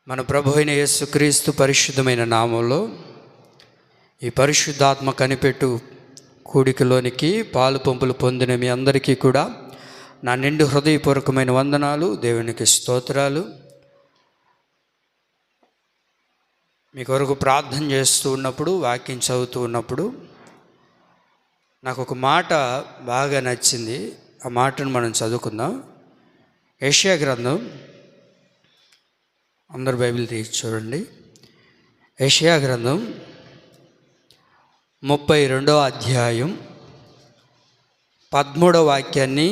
మన ప్రభు అయిన యేసుక్రీస్తు పరిశుద్ధమైన నామంలో ఈ పరిశుద్ధాత్మ కనిపెట్టు కూడికలోనికి పాలు పంపులు పొందిన మీ అందరికీ కూడా నా నిండు హృదయపూర్వకమైన వందనాలు, దేవునికి స్తోత్రాలు. మీ కొరకు ప్రార్థన చేస్తూ ఉన్నప్పుడు, వాక్యం చదువుతూ ఉన్నప్పుడు నాకు ఒక మాట బాగా నచ్చింది. ఆ మాటను మనం చదువుకుందాం. యెషయా గ్రంథం, అందరు బైబిల్ తీసి చూడండి. యెషయా గ్రంథం 32వ అధ్యాయం 13వ వాక్యాన్ని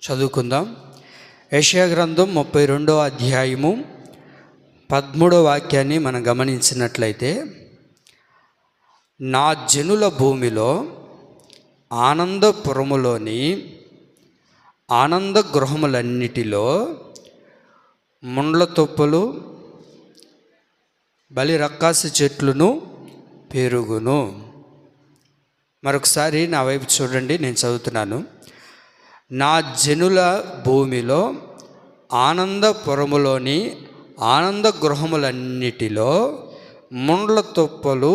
చదువుకుందాం. యెషయా గ్రంథం 32వ అధ్యాయము 13వ వాక్యాన్ని మనం గమనించినట్లయితే, నా జనుల భూమిలో ఆనందపురములోని ఆనంద గృహములన్నిటిలో ముండ్ల తొప్పలు బలి రక్కాసి చెట్లును పెరుగును. మరొకసారి నా వైపు చూడండి, నేను చదువుతున్నాను. నా జనుల భూమిలో ఆనందపురములోని ఆనంద గృహములన్నిటిలో ముండ్ల తొప్పలు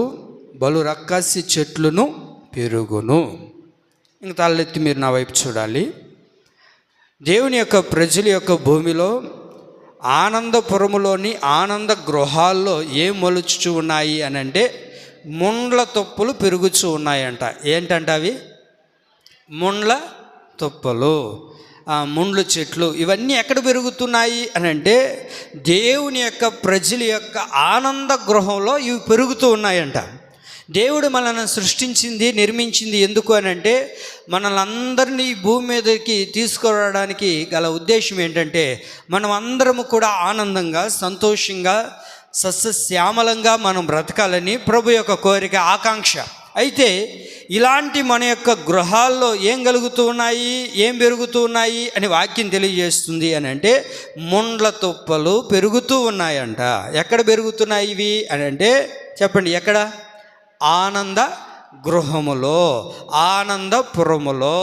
బలు రక్కాసి చెట్లును పెరుగును. ఇంక తలెత్తి మీరు నా వైపు చూడాలి. దేవుని యొక్క ప్రజల యొక్క భూమిలో ఆనందపురములోని ఆనంద గృహాల్లో ఏం మొలుచుచు ఉన్నాయి అని అంటే, ముండ్ల తొప్పులు పెరుగుచూ ఉన్నాయంట. ఏంటంట అవి? ముండ్ల తొప్పలు, ముండ్ల చెట్లు. ఇవన్నీ ఎక్కడ పెరుగుతున్నాయి అని అంటే, దేవుని యొక్క ప్రజల యొక్క ఆనంద గృహంలో ఇవి పెరుగుతూ ఉన్నాయంట. దేవుడు మనల్ని సృష్టించింది, నిర్మించింది ఎందుకు అని అంటే, మనల్ని అందరినీ భూమి మీదకి తీసుకురావడానికి గల ఉద్దేశం ఏంటంటే, మనం అందరము కూడా ఆనందంగా, సంతోషంగా, సస్యశ్యామలంగా మనం బ్రతకాలని ప్రభు యొక్క కోరిక, ఆకాంక్ష. అయితే ఇలాంటి మన యొక్క గృహాల్లో ఏం కలుగుతూ ఉన్నాయి, ఏం పెరుగుతూ ఉన్నాయి అని వాక్యం తెలియజేస్తుంది అని అంటే, ముండ్ల తుప్పలు పెరుగుతూ ఉన్నాయంట. ఎక్కడ పెరుగుతున్నాయి ఇవి అని అంటే చెప్పండి, ఎక్కడ? ఆనంద గృహములో, ఆనందపురములో.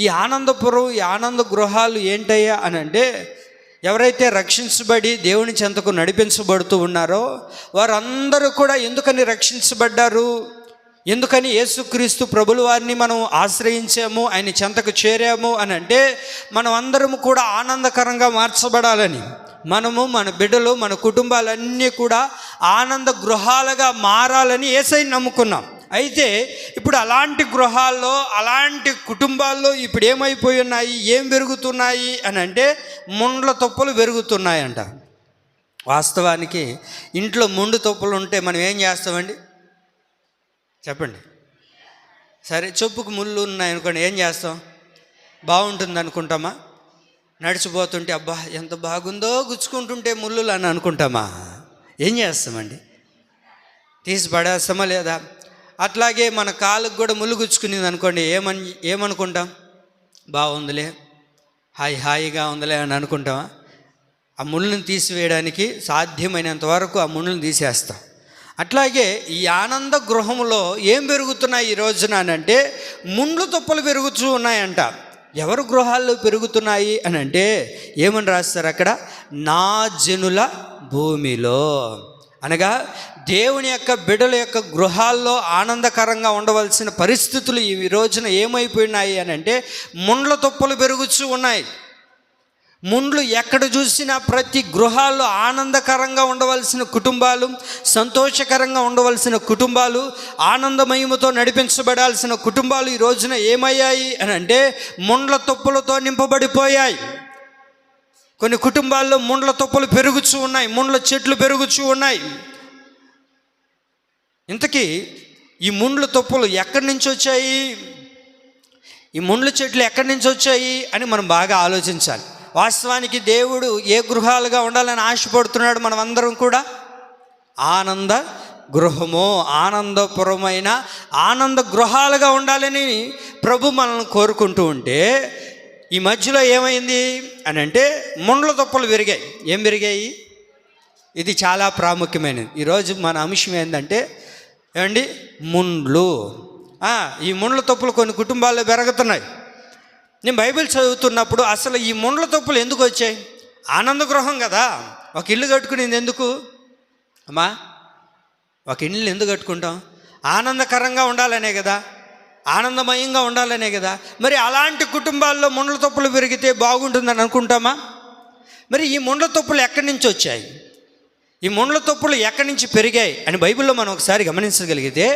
ఈ ఆనందపురం, ఈ ఆనంద గృహాలు ఏంటయ్యా అని అంటే, ఎవరైతే రక్షించబడి దేవుని చెంతకు నడిపించబడుతూ ఉన్నారో వారందరూ కూడా ఎందుకని రక్షించబడ్డారు, ఎందుకని యేసుక్రీస్తు ప్రభుల వారిని మనం ఆశ్రయించాము, ఆయన చెంతకు చేరాము అని అంటే, మనం అందరము కూడా ఆనందకరంగా మార్చబడాలని, మనము, మన బిడ్డలు, మన కుటుంబాలన్నీ కూడా ఆనంద గృహాలుగా మారాలని యేసయ్యని నమ్ముకున్నాం. అయితే ఇప్పుడు అలాంటి గృహాల్లో, అలాంటి కుటుంబాల్లో ఇప్పుడు ఏమైపోయి ఉన్నాయి, ఏం పెరుగుతున్నాయి అని అంటే, ముండ్ల తొప్పలు పెరుగుతున్నాయంట. వాస్తవానికి ఇంట్లో ముండు తొప్పలు ఉంటే మనం ఏం చేస్తామండి చెప్పండి? సరే, చెప్పుకు ముళ్ళు ఉన్నాయనుకోండి, ఏం చేస్తాం? బాగుంటుంది అనుకుంటామా? నడిచిపోతుంటే అబ్బా ఎంత బాగుందో, గుచ్చుకుంటుంటే ముళ్ళులు అని అనుకుంటామా? ఏం చేస్తామండి? తీసి పడేస్తామా లేదా? అట్లాగే మన కాలుకు కూడా ముళ్ళు గుచ్చుకునేది అనుకోండి, ఏమనుకుంటాం? బాగుందిలే, హాయిగా ఉందిలే అని అనుకుంటామా? ఆ ముళ్ళని తీసివేయడానికి సాధ్యమైనంత వరకు ఆ ముళ్ళని తీసేస్తాం. అట్లాగే ఈ ఆనంద గృహంలో ఏం పెరుగుతున్నాయి ఈ రోజున అని అంటే, ముండ్ల తొప్పలు పెరుగుతూ ఉన్నాయంట. ఎవరు గృహాల్లో పెరుగుతున్నాయి అని అంటే ఏమని రాస్తారు అక్కడ? నా జనుల భూమిలో. అనగా దేవుని యొక్క బిడ్డల యొక్క గృహాల్లో ఆనందకరంగా ఉండవలసిన పరిస్థితులు ఈ రోజున ఏమైపోయినాయి అని అంటే, ముండ్ల తొప్పలు పెరుగుతూ ఉన్నాయి. ముండ్లు ఎక్కడ చూసినా ప్రతి గృహాల్లో ఆనందకరంగా ఉండవలసిన కుటుంబాలు, సంతోషకరంగా ఉండవలసిన కుటుంబాలు, ఆనందమయముతో నడిపించబడాల్సిన కుటుంబాలు ఈ రోజున ఏమయ్యాయి అని అంటే, ముండ్ల తొప్పులతో నింపబడిపోయాయి. కొన్ని కుటుంబాల్లో ముండ్ల తొప్పులు పెరుగుతూ ఉన్నాయి, ముండ్ల చెట్లు పెరుగుతూ ఉన్నాయి. ఇంతకీ ఈ ముండ్ల తొప్పులు ఎక్కడి నుంచి వచ్చాయి, ఈ ముండ్ల చెట్లు ఎక్కడి నుంచి వచ్చాయి అని మనం బాగా ఆలోచించాలి. వాస్తవానికి దేవుడు ఏ గృహాలుగా ఉండాలని ఆశపడుతున్నాడు? మనం అందరం కూడా ఆనంద గృహము, ఆనందపురమైన ఆనంద గృహాలుగా ఉండాలని ప్రభు మనల్ని కోరుకుంటూ ఉంటే, ఈ మధ్యలో ఏమైంది అని అంటే, ముండ్ల తొప్పలు పెరిగాయి. ఏం పెరిగాయి? ఇది చాలా ప్రాముఖ్యమైనది. ఈరోజు మన అంశం ఏంటంటే, ఏమండి, ముండ్లు. ఈ ముండ్ల తొప్పులు కొన్ని కుటుంబాల్లో పెరుగుతున్నాయి. నేను బైబిల్ చదువుతున్నప్పుడు అసలు ఈ ముండ్ల తొప్పులు ఎందుకు వచ్చాయి? ఆనంద గృహం కదా. ఒక ఇల్లు కట్టుకునేది ఎందుకు అమ్మా? ఒక ఇల్లు ఎందుకు కట్టుకుంటాం? ఆనందకరంగా ఉండాలనే కదా, ఆనందమయంగా ఉండాలనే కదా. మరి అలాంటి కుటుంబాల్లో ముండ్ల తొప్పులు పెరిగితే బాగుంటుందని అనుకుంటామా? మరి ఈ ముండ్ల తొప్పులు ఎక్కడి నుంచి వచ్చాయి, ఈ ముండ్ల తొప్పులు ఎక్కడి నుంచి పెరిగాయి అని బైబిల్లో మనం ఒకసారి గమనించగలిగితే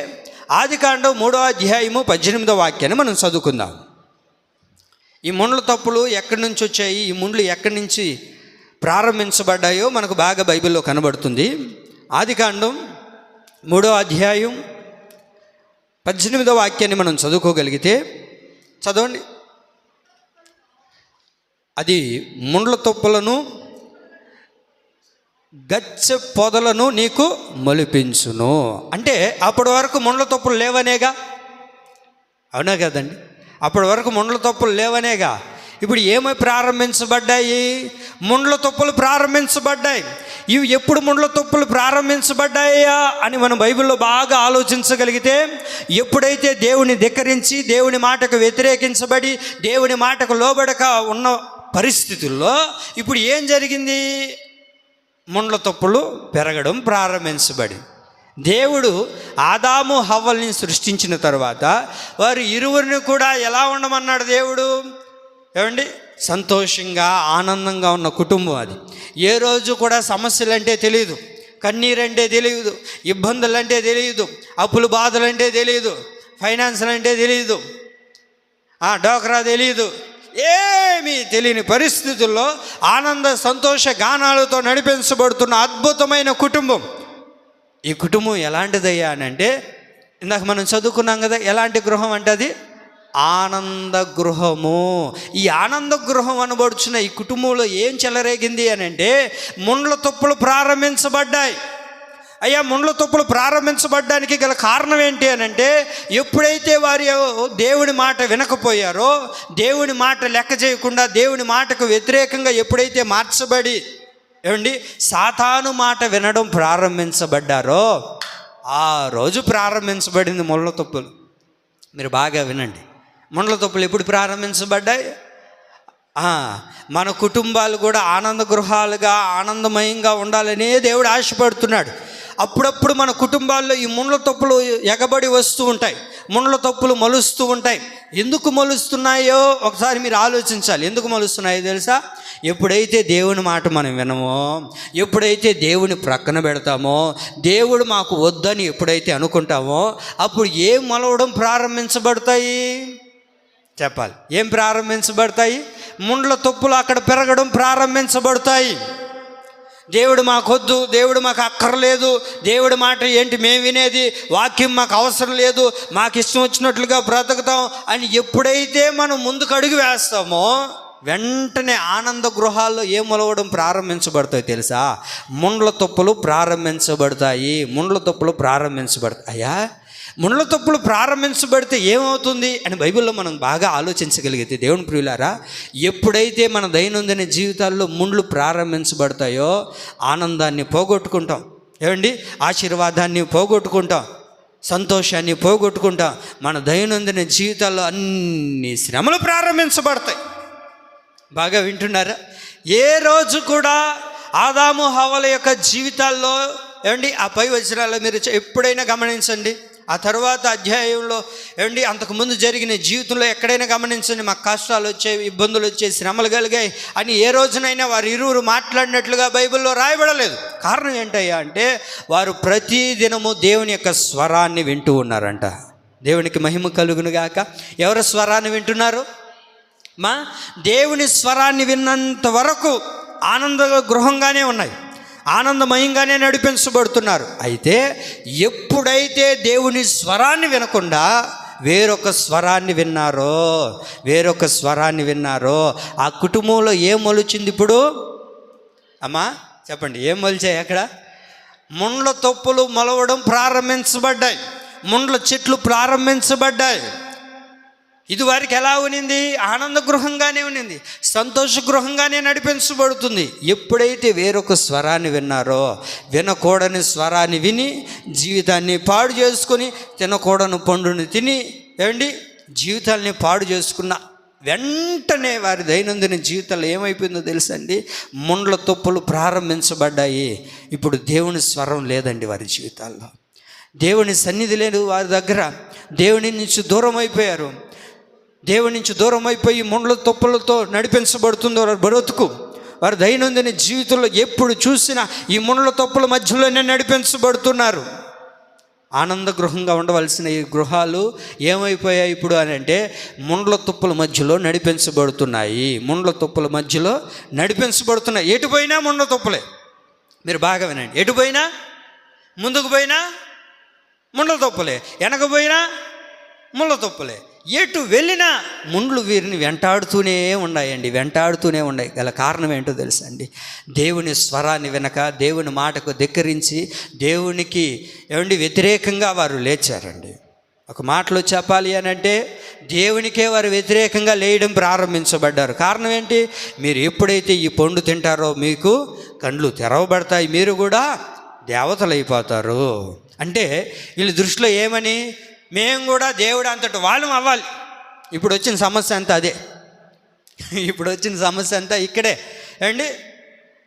ఆదికాండం 3వ అధ్యాయము 18వ వాక్యాన్ని మనం చదువుకుందాం. ఈ ముండ్ల తొప్పులు ఎక్కడి నుంచి వచ్చాయి, ఈ ముండ్లు ఎక్కడి నుంచి ప్రారంభించబడ్డాయో మనకు బాగా బైబిల్లో కనబడుతుంది. ఆదికాండం 3వ అధ్యాయం 18వ వాక్యాన్ని మనం చదువుకోగలిగితే చదవండి. అది ముండ్ల తొప్పులను గచ్చ పొదలను నీకు మొలిపించును. అంటే అప్పటి వరకు ముండ్ల తొప్పులు లేవనేగా, అవునా కదండి? అప్పటి వరకు ముండ్ల తొప్పులు లేవనేగా. ఇప్పుడు ఏమై ప్రారంభించబడ్డాయి? ముండ్ల తొప్పులు ప్రారంభించబడ్డాయి. ఇవి ఎప్పుడు ముండ్ల తొప్పులు ప్రారంభించబడ్డాయా అని మనం బైబిల్లో బాగా ఆలోచించగలిగితే, ఎప్పుడైతే దేవుని ధిక్కరించి దేవుని మాటకు వ్యతిరేకించబడి దేవుని మాటకు లోబడక ఉన్న పరిస్థితుల్లో ఇప్పుడు ఏం జరిగింది? ముండ్ల తొప్పులు పెరగడం ప్రారంభించబడి, దేవుడు ఆదాము హవ్వల్ని సృష్టించిన తర్వాత వారు ఇరువురిని కూడా ఎలా ఉండమన్నాడు దేవుడు? ఏమండి, సంతోషంగా ఆనందంగా ఉన్న కుటుంబం అది. ఏ రోజు కూడా సమస్యలు అంటే తెలియదు, కన్నీరంటే తెలియదు, ఇబ్బందులు అంటే తెలియదు, అప్పులు బాధలు అంటే తెలియదు, ఫైనాన్షియల్ అంటే తెలియదు, డోక్రా తెలియదు, ఏమీ తెలియని పరిస్థితుల్లో ఆనంద సంతోష గానాలతో నడిపించబడుతున్న అద్భుతమైన కుటుంబం. ఈ కుటుంబం ఎలాంటిదయ్యా అని అంటే, ఇందాక మనం చదువుకున్నాం కదా, ఎలాంటి గృహం అంటే అది ఆనంద గృహము. ఈ ఆనంద గృహం అనబడుచున్న ఈ కుటుంబంలో ఏం చెలరేగింది అని అంటే, ముండ్ల తొప్పులు ప్రారంభించబడ్డాయి. అయ్యా, ముండ్ల తొప్పులు ప్రారంభించబడ్డానికి గల కారణం ఏంటి అని అంటే, ఎప్పుడైతే వారు దేవుని మాట వినకపోయారో, దేవుని మాట లెక్క చేయకుండా దేవుని మాటకు వ్యతిరేకంగా ఎప్పుడైతే మార్చబడి ఏమండి సాతాను మాట వినడం ప్రారంభించబడ్డారో ఆ రోజు ప్రారంభించబడింది ముండ్ల తొప్పులు. మీరు బాగా వినండి, ముండ్ల తొప్పులు ఎప్పుడు ప్రారంభించబడ్డాయి? మన కుటుంబాలు కూడా ఆనంద గృహాలుగా ఆనందమయంగా ఉండాలనే దేవుడు ఆశపడుతున్నాడు. అప్పుడప్పుడు మన కుటుంబాల్లో ఈ ముండ్ల తొప్పులు ఎగబడి వస్తూ ఉంటాయి, ముండ్ల తొప్పులు మొలుస్తూ ఉంటాయి. ఎందుకు మొలుస్తున్నాయో ఒకసారి మీరు ఆలోచించాలి. ఎందుకు మొలుస్తున్నాయో తెలుసా? ఎప్పుడైతే దేవుని మాట మనం వినమో, ఎప్పుడైతే దేవుని ప్రక్కన పెడతామో, దేవుడు మాకు వద్దని ఎప్పుడైతే అనుకుంటామో, అప్పుడు ఏం మొలవడం ప్రారంభించబడతాయి? చెప్పాలి, ఏం ప్రారంభించబడతాయి? ముండ్ల తొప్పులు అక్కడ పెరగడం ప్రారంభించబడతాయి. దేవుడు మాకొద్దు, దేవుడు మాకు అక్కర్లేదు, దేవుడి మాట ఏంటి మేము వినేది, వాక్యం మాకు అవసరం లేదు, మాకు ఇష్టం వచ్చినట్లుగా బ్రతుకుతాం అని ఎప్పుడైతే మనం ముందుకు అడుగు వేస్తామో వెంటనే ఆనంద గృహాల్లో ఏం మొలవడం ప్రారంభించబడతాయి తెలుసా? ముండ్ల తొప్పులు ప్రారంభించబడతాయి. ముండ్ల తొప్పులు ప్రారంభించబడతాయి. అయ్యా, ముండ్ల తొప్పులు ప్రారంభించబడితే ఏమవుతుంది అని బైబిల్లో మనం బాగా ఆలోచించగలిగితే, దేవుని ప్రియులారా, ఎప్పుడైతే మన దైనందిన జీవితాల్లో ముండ్లు ప్రారంభించబడతాయో ఆనందాన్ని పోగొట్టుకుంటాం, ఏమండి ఆశీర్వాదాన్ని పోగొట్టుకుంటాం, సంతోషాన్ని పోగొట్టుకుంటాం. మన దైనందిన జీవితాల్లో అన్ని శ్రమలు ప్రారంభించబడతాయి. బాగా వింటున్నారా? ఏ రోజు కూడా ఆదాము హవ్వల యొక్క జీవితాల్లో ఏమండి ఆ పై వచనాల్లో మీరు ఎప్పుడైనా గమనించండి, ఆ తర్వాత అధ్యాయంలో ఏమండి అంతకుముందు జరిగిన జీవితంలో ఎక్కడైనా గమనించండి, మాకు కష్టాలు వచ్చాయి, ఇబ్బందులు వచ్చాయి, శ్రమలు కలిగాయి అని ఏ రోజునైనా వారు ఇరువురు మాట్లాడినట్లుగా బైబిల్లో రాయబడలేదు. కారణం ఏంటయ్యా అంటే, వారు ప్రతిదినము దేవుని యొక్క స్వరాన్ని వింటూ ఉన్నారంట. దేవునికి మహిమ కలుగును గాక. ఎవరి స్వరాన్ని వింటున్నారు? దేవుని స్వరాన్ని విన్నంత వరకు ఆనంద గృహంగానే ఉన్నాయి, ఆనందమయంగానే నడిపించబడుతున్నారు. అయితే ఎప్పుడైతే దేవుని స్వరాన్ని వినకుండా వేరొక స్వరాన్ని విన్నారో ఆ కుటుంబంలో ఏం మొలిచింది? ఇప్పుడు అమ్మా చెప్పండి, ఏం మొలిచాయి? అక్కడ ముండ్ల తొప్పులు మొలవడం ప్రారంభించబడ్డాయి, ముండ్ల చెట్లు ప్రారంభించబడ్డాయి. ఇది వారికి ఎలా ఉనింది? ఆనంద గృహంగానే ఉనింది, సంతోష గృహంగానే నడిపించబడుతుంది. ఎప్పుడైతే వేరొక స్వరాన్ని విన్నారో, వినకూడని స్వరాన్ని విని జీవితాన్ని పాడు చేసుకొని, తినకూడని పండుని తిని ఏమండి జీవితాన్ని పాడు చేసుకున్న వెంటనే వారి దైనందిన జీవితాలు ఏమైపోయిందో తెలుసండి, ముండ్ల తొప్పులు ప్రారంభించబడ్డాయి. ఇప్పుడు దేవుని స్వరం లేదండి వారి జీవితాల్లో, దేవుని సన్నిధి లేదు వారి దగ్గర. దేవుని నుంచి దూరం అయిపోయారు. దేవుని నుంచి దూరం అయిపోయి ముండ్ల తొప్పులతో నడిపించబడుతుంది వారి బ్రతుకు. వారి దైనందిన జీవితంలో ఎప్పుడు చూసినా ఈ ముండ్ల తొప్పుల మధ్యలోనే నడిపించబడుతున్నారు. ఆనంద గృహంగా ఉండవలసిన ఈ గృహాలు ఏమైపోయాయి ఇప్పుడు అని అంటే, ముండ్ల తుప్పుల మధ్యలో నడిపించబడుతున్నాయి. ముండ్ల తుప్పుల మధ్యలో నడిపించబడుతున్నాయి. ఎటు పోయినా ముండ్ల తుప్పులే. మీరు బాగా వినండి, ఎటు పోయినా, ముందుకు పోయినా ముండ్ల తుప్పులే, వెనక పోయినా ముళ్ళ తుప్పులే. ఎటు వెళ్ళినా ముండ్లు వీరిని వెంటాడుతూనే ఉన్నాయండి, వెంటాడుతూనే ఉన్నాయి. గల కారణం ఏంటో తెలుసా అండి, దేవుని స్వరాన్ని వినక, దేవుని మాటకు ధిక్కరించి, దేవునికి వ్యతిరేకంగా వారు లేచారండి. ఒక మాటలో చెప్పాలి అని అంటే, దేవునికే వారు వ్యతిరేకంగా లేయడం ప్రారంభించబడ్డారు. కారణం ఏంటి, మీరు ఎప్పుడైతే ఈ పండు తింటారో మీకు కండ్లు తెరవబడతాయి, మీరు కూడా దేవతలు అయిపోతారు. అంటే వీళ్ళ దృష్టిలో ఏమని, మేము కూడా దేవుడు అంతటి వాళ్ళం అవ్వాలి. ఇప్పుడు వచ్చిన సమస్య అంతా అదే. ఇప్పుడు వచ్చిన సమస్య అంతా ఇక్కడే అండి.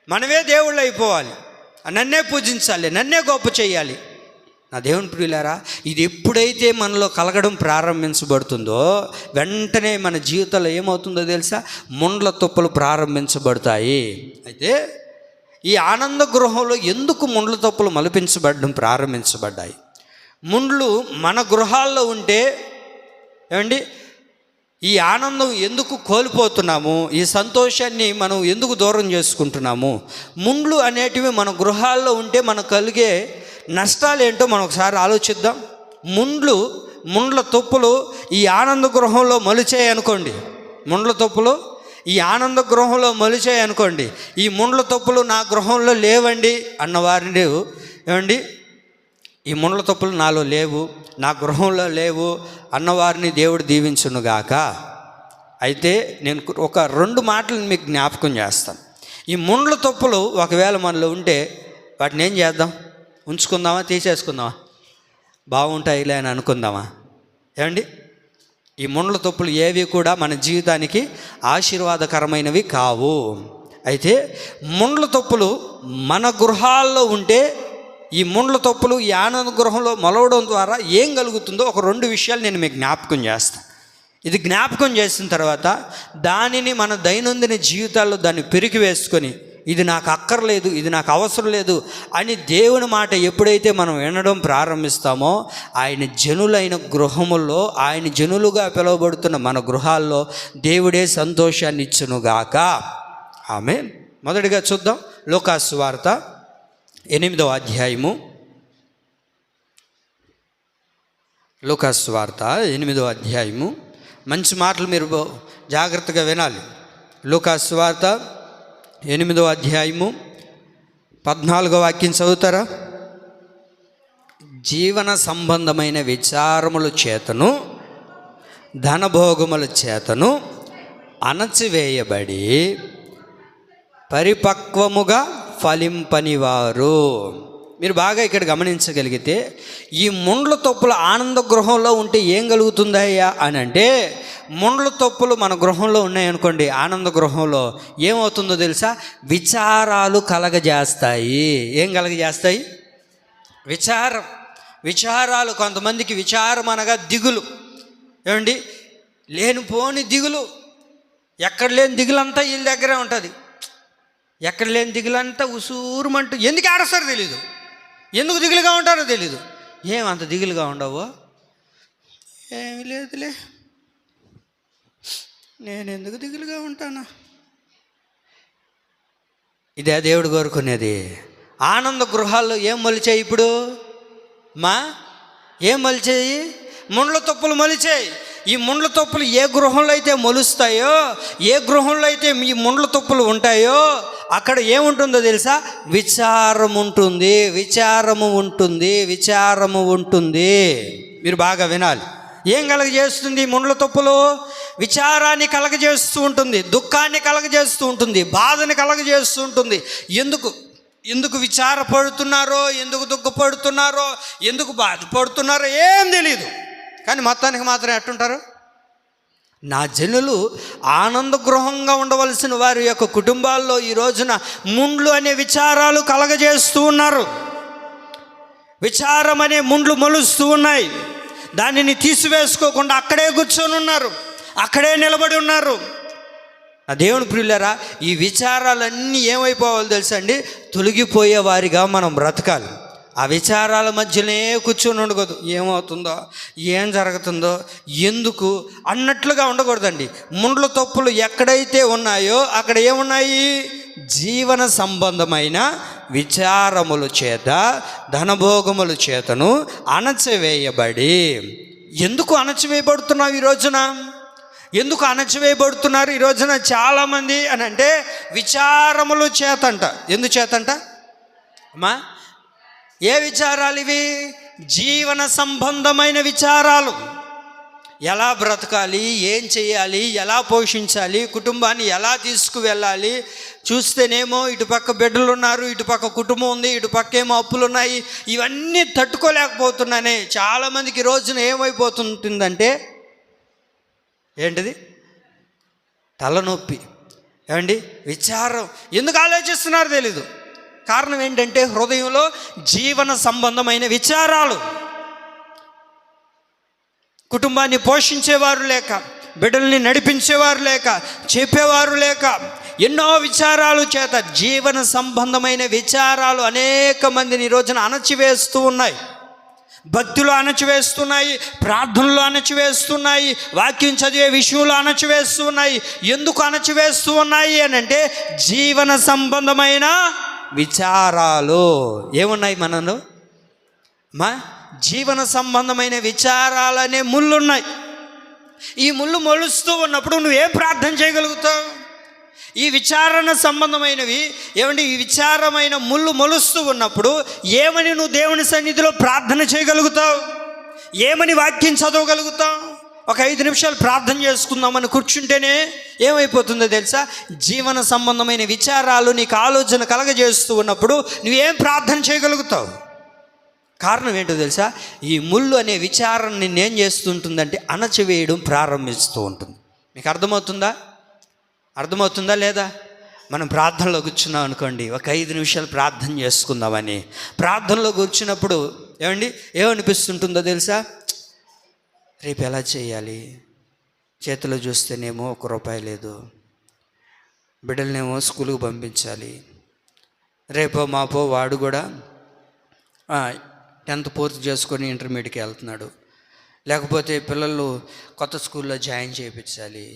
మనమే దేవుళ్ళు అయిపోవాలి, నన్నే పూజించాలి, నన్నే గొప్ప చేయాలి. నా దేవుని ప్రియులారా, ఇది ఎప్పుడైతే మనలో కలగడం ప్రారంభించబడుతుందో వెంటనే మన జీవితంలో ఏమవుతుందో తెలుసా, ముండ్ల తుప్పలు ప్రారంభించబడతాయి. అయితే ఈ ఆనంద గృహంలో ఎందుకు ముండ్ల తుప్పలు మలిపించబడడం ప్రారంభించబడ్డాయి? ముండ్లు మన గృహాల్లో ఉంటే ఈ ఆనందం ఎందుకు కోల్పోతున్నాము? ఈ సంతోషాన్ని మనం ఎందుకు దూరం చేసుకుంటున్నాము? ముండ్లు అనేటివి మన గృహాల్లో ఉంటే మనకు కలిగే నష్టాలు ఏంటో మనం ఒకసారి ఆలోచిద్దాం. ముండ్ల తుప్పులు ఈ ఆనంద గృహంలో మొలిచాయి అనుకోండి, ముండ్ల తుప్పులు ఈ ఆనంద గృహంలో మొలిచాయి అనుకోండి, ఈ ముండ్ల తుప్పులు నా గృహంలో లేవండి అన్నవారిని ఈ ముండ్ల తప్పులు నాలో లేవు, నా గృహంలో లేవు అన్నవారిని దేవుడు దీవించునుగాక. అయితే నేను ఒక 2 మాటలు మీకు జ్ఞాపకం చేస్తాను. ఈ ముండ్ల తప్పులు ఒకవేళ మనలో ఉంటే వాటిని ఏం చేద్దాం? ఉంచుకుందామా, తీసేసుకుందామా? బాగుంటాయిలే అని అనుకుందామా? ఈ ముండ్ల తప్పులు ఏవి కూడా మన జీవితానికి ఆశీర్వాదకరమైనవి కావు. అయితే ముండ్ల తప్పులు మన గృహాల్లో ఉంటే, ఈ ముండ్ల తప్పులు ఈ ఆనంద గృహంలో మొలవడం ద్వారా ఏం కలుగుతుందో ఒక 2 విషయాలు నేను మీకు జ్ఞాపకం చేస్తాను. ఇది జ్ఞాపకం చేసిన తర్వాత దానిని మన దైనందిన జీవితాల్లో దాన్ని పెరిగి వేసుకొని, ఇది నాకు అక్కర్లేదు, ఇది నాకు అవసరం లేదు అని దేవుని మాట ఎప్పుడైతే మనం వినడం ప్రారంభిస్తామో, ఆయన జనులైన గృహముల్లో, ఆయన జనులుగా పిలువబడుతున్న మన గృహాల్లో దేవుడే సంతోషాన్ని ఇచ్చునుగాక. ఆమేన్. మొదటిగా చూద్దాం, లూకాసు సువార్త 8వ అధ్యాయము. లూకాసు సువార్త 8వ అధ్యాయము. మంచి మాటలు మీరు జాగ్రత్తగా వినాలి. లూకాసు సువార్త 8వ అధ్యాయము 14వ వాక్యం చదువుతారా? జీవన సంబంధమైన విచారముల చేతను ధనభోగముల చేతను అణచివేయబడి పరిపక్వముగా ఫలింపనివారు. మీరు బాగా ఇక్కడ గమనించగలిగితే, ఈ ముండ్ల తొప్పులు ఆనంద గృహంలో ఉంటే ఏం కలుగుతుందయ్యా అని అంటే, ముండ్ల తొప్పులు మన గృహంలో ఉన్నాయనుకోండి, ఆనంద గృహంలో ఏమవుతుందో తెలుసా? విచారాలు కలగజేస్తాయి. ఏం కలగజేస్తాయి? విచారాలు. కొంతమందికి విచారం అనగా దిగులు. లేనిపోని దిగులు, ఎక్కడ లేని దిగులంతా వీళ్ళ దగ్గరే ఉంటుంది. ఎక్కడ లేని దిగులంతా ఉసూరుమంటూ ఎందుకు ఆడస్తారో తెలీదు, ఎందుకు దిగులుగా ఉంటారో తెలీదు. ఏమంత దిగులుగా ఉండవో? ఏమి లేదులే, నేను ఎందుకు దిగులుగా ఉంటానా? ఇదే దేవుడు కోరుకునేది. ఆనంద గృహాల్లో ఏం మొలిచాయి ఇప్పుడు? ఏం మొలిచాయి? ముండ్ల తొప్పులు మొలిచాయి. ఈ ముండ్ల తొప్పులు ఏ గృహంలో అయితే మొలుస్తాయో, ఏ గృహంలో అయితే ఈ ముండ్ల తొప్పులు ఉంటాయో, అక్కడ ఏముంటుందో తెలుసా? విచారం ఉంటుంది, విచారము ఉంటుంది, విచారము ఉంటుంది. మీరు బాగా వినాలి. ఏం కలగజేస్తుంది ముండ్ల తొప్పులు? విచారాన్ని కలగజేస్తూ ఉంటుంది, దుఃఖాన్ని కలగజేస్తూ ఉంటుంది, బాధని కలగజేస్తూ ఉంటుంది. ఎందుకు విచారపడుతున్నారో, ఎందుకు దుఃఖపడుతున్నారో, ఎందుకు బాధపడుతున్నారో ఏం తెలియదు. కానీ మొత్తానికి మాత్రం ఎట్టుంటారు? నా జనులు ఆనంద గృహంగా ఉండవలసిన వారి యొక్క కుటుంబాల్లో ఈ రోజున ముండ్లు అనే విచారాలు కలగజేస్తూ ఉన్నారు. విచారం అనే ముండ్లు మొలుస్తూ ఉన్నాయి. దానిని తీసివేసుకోకుండా అక్కడే కూర్చొని ఉన్నారు, అక్కడే నిలబడి ఉన్నారు. ఆ దేవుని ప్రియులారా, ఈ విచారాలన్నీ ఏమైపోవాలి తెలుసా అండి? తొలగిపోయే వారిగా మనం బ్రతకాలి. ఆ విచారాల మధ్యనే కూర్చొని ఉండకూడదు. ఏమవుతుందో, ఏం జరుగుతుందో, ఎందుకు అన్నట్లుగా ఉండకూడదండి. ముండ్ల తప్పులు ఎక్కడైతే ఉన్నాయో అక్కడ ఏమున్నాయి? జీవన సంబంధమైన విచారముల చేత, ధనభోగముల చేతను అణచివేయబడి. ఎందుకు అణచివేయబడుతున్నావు ఈ రోజున? ఎందుకు అణచివేయబడుతున్నారు ఈ రోజున చాలామంది అని అంటే విచారముల చేతంట. ఎందుచేతంట అమ్మా? ఏ విచారాలు ఇవి? జీవన సంబంధమైన విచారాలు. ఎలా బ్రతకాలి, ఏం చేయాలి, ఎలా పోషించాలి, కుటుంబాన్ని ఎలా తీసుకువెళ్ళాలి. చూస్తేనేమో ఇటుపక్క బిడ్డలు ఉన్నారు, ఇటుపక్క కుటుంబం ఉంది, ఇటుపక్క ఏమో అప్పులు ఉన్నాయి. ఇవన్నీ తట్టుకోలేకపోతున్నానే చాలామందికి ఈ రోజున ఏమైపోతుంటుందంటే ఏంటిది? తలనొప్పి. ఏమండి? విచారం. ఎందుకు ఆలోచిస్తున్నారో తెలీదు. కారణం ఏంటంటే హృదయంలో జీవన సంబంధమైన విచారాలు. కుటుంబాన్ని పోషించేవారు లేక, బిడ్డల్ని నడిపించేవారు లేక, చెప్పేవారు లేక, ఎన్నో విచారాలు చేత జీవన సంబంధమైన విచారాలు అనేక మందిని ఈ రోజున అణచివేస్తూ ఉన్నాయి. భక్తులు అణచివేస్తున్నాయి, ప్రార్థనలు అణచివేస్తున్నాయి, వాక్యం చదివే విషయంలో అణచివేస్తున్నాయి. ఎందుకు అణచివేస్తూ ఉన్నాయి అని అంటే జీవన సంబంధమైన విచారాలు ఏమున్నాయి మనలో? మా జీవన సంబంధమైన విచారాలనే ముళ్ళు ఉన్నాయి. ఈ ముళ్ళు మొలుస్తూ ఉన్నప్పుడు నువ్వేం ప్రార్థన చేయగలుగుతావు? ఈ విచారణ సంబంధమైనవి ఏమంటే ఈ విచారమైన ముళ్ళు మొలుస్తూ ఉన్నప్పుడు ఏమని నువ్వు దేవుని సన్నిధిలో ప్రార్థన చేయగలుగుతావు? ఏమని వాక్యం చదవగలుగుతావు? ఒక 5 నిమిషాలు ప్రార్థన చేసుకుందామని కూర్చుంటేనే ఏమైపోతుందో తెలుసా? జీవన సంబంధమైన విచారాలు నీకు ఆలోచన కలగజేస్తూ ఉన్నప్పుడు నువ్వేం ప్రార్థన చేయగలుగుతావు? కారణం ఏంటో తెలుసా? ఈ ముళ్ళు అనే విచారం నిన్నేం చేస్తుంటుందంటే అణచివేయడం ప్రారంభిస్తూ ఉంటుంది. మీకు అర్థమవుతుందా లేదా? మనం ప్రార్థనలో కూర్చున్నాం అనుకోండి, ఒక 5 నిమిషాలు ప్రార్థన చేసుకుందామని ప్రార్థనలో కూర్చున్నప్పుడు ఏమనిపిస్తుంటుందో తెలుసా? రేపు ఎలా చేయాలి? చేతిలో చూస్తేనేమో 1 రూపాయి లేదు, బిడ్డలనేమో స్కూల్కి పంపించాలి, రేపో మాపో వాడు కూడా 10th పూర్తి చేసుకొని ఇంటర్మీడియట్కి వెళ్తున్నాడు, లేకపోతే పిల్లలు కొత్త స్కూల్లో జాయిన్ చేయించాలి,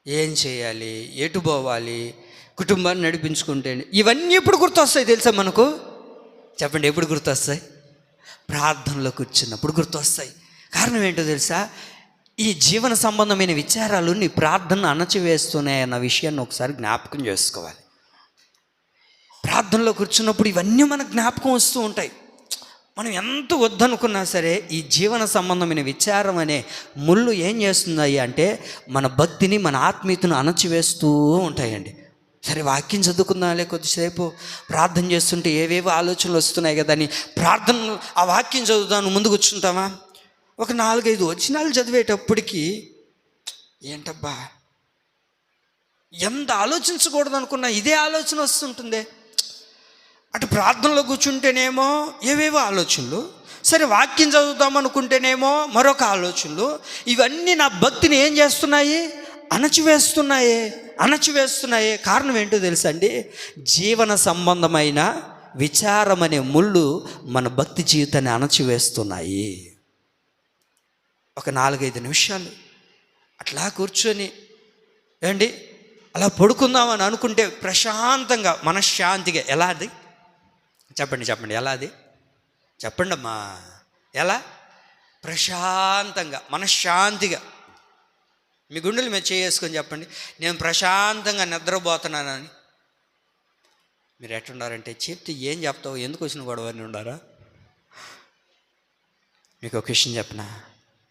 ఏం చేయాలి, ఎటు పోవాలి, కుటుంబాన్ని నడిపించుకుంటే. ఇవన్నీ ఎప్పుడు గుర్తొస్తాయి తెలుసా మనకు? చెప్పండి, ఎప్పుడు గుర్తొస్తాయి? ప్రార్థనలో కూర్చున్నప్పుడు గుర్తొస్తాయి. కారణం ఏంటో తెలుసా? ఈ జీవన సంబంధమైన విచారాలు నీ ప్రార్థన అణచివేస్తున్నాయన్న విషయాన్ని ఒకసారి జ్ఞాపకం చేసుకోవాలి. ప్రార్థనలో కూర్చున్నప్పుడు ఇవన్నీ మనకు జ్ఞాపకం వస్తూ ఉంటాయి. మనం ఎంత వద్దనుకున్నా సరే ఈ జీవన సంబంధమైన విచారం అనే ముళ్ళు ఏం చేస్తున్నాయి అంటే మన భక్తిని, మన ఆత్మీయతను అణచివేస్తూ ఉంటాయండి. సరే వాక్యం చదువుకుందాంలే, కొద్దిసేపు ప్రార్థన చేస్తుంటే ఏవేవో ఆలోచనలు వస్తున్నాయి కదా అని ప్రార్థన ఆ వాక్యం చదువుతాను ముందు కూర్చుంటామా? ఒక 4-5 వచనాలు చదివేటప్పటికి ఏంటబ్బా ఎంత ఆలోచించకూడదు అనుకున్నా ఇదే ఆలోచన వస్తుంటుంది. అటు ప్రార్థనలో కూర్చుంటేనేమో ఏవేవో ఆలోచనలు, సరే వాక్యం చదువుతాం అనుకుంటేనేమో మరొక ఆలోచనలు. ఇవన్నీ నా భక్తిని ఏం చేస్తున్నాయి? అణచివేస్తున్నాయి. కారణం ఏంటో తెలుసా అండి? జీవన సంబంధమైన విచారం అనే ముళ్ళు మన భక్తి జీవితాన్ని అణచివేస్తున్నాయి. ఒక 4-5 నిమిషాలు అట్లా కూర్చొని అలా పడుకుందామని అనుకుంటే ప్రశాంతంగా, మనశ్శాంతిగా. ఎలా అది? చెప్పండి ఎలా అది? చెప్పండి అమ్మా, ఎలా? ప్రశాంతంగా, మనశ్శాంతిగా. మీ గుండెలు మీరు చేసుకొని చెప్పండి, నేను ప్రశాంతంగా నిద్రపోతున్నానని. మీరు ఎట్లున్నారంటే చెప్తే ఏం చెప్తావు, ఎందుకు వచ్చిన గొడవ అని ఉండారా? మీకు ఒక విషయం చెప్పనా?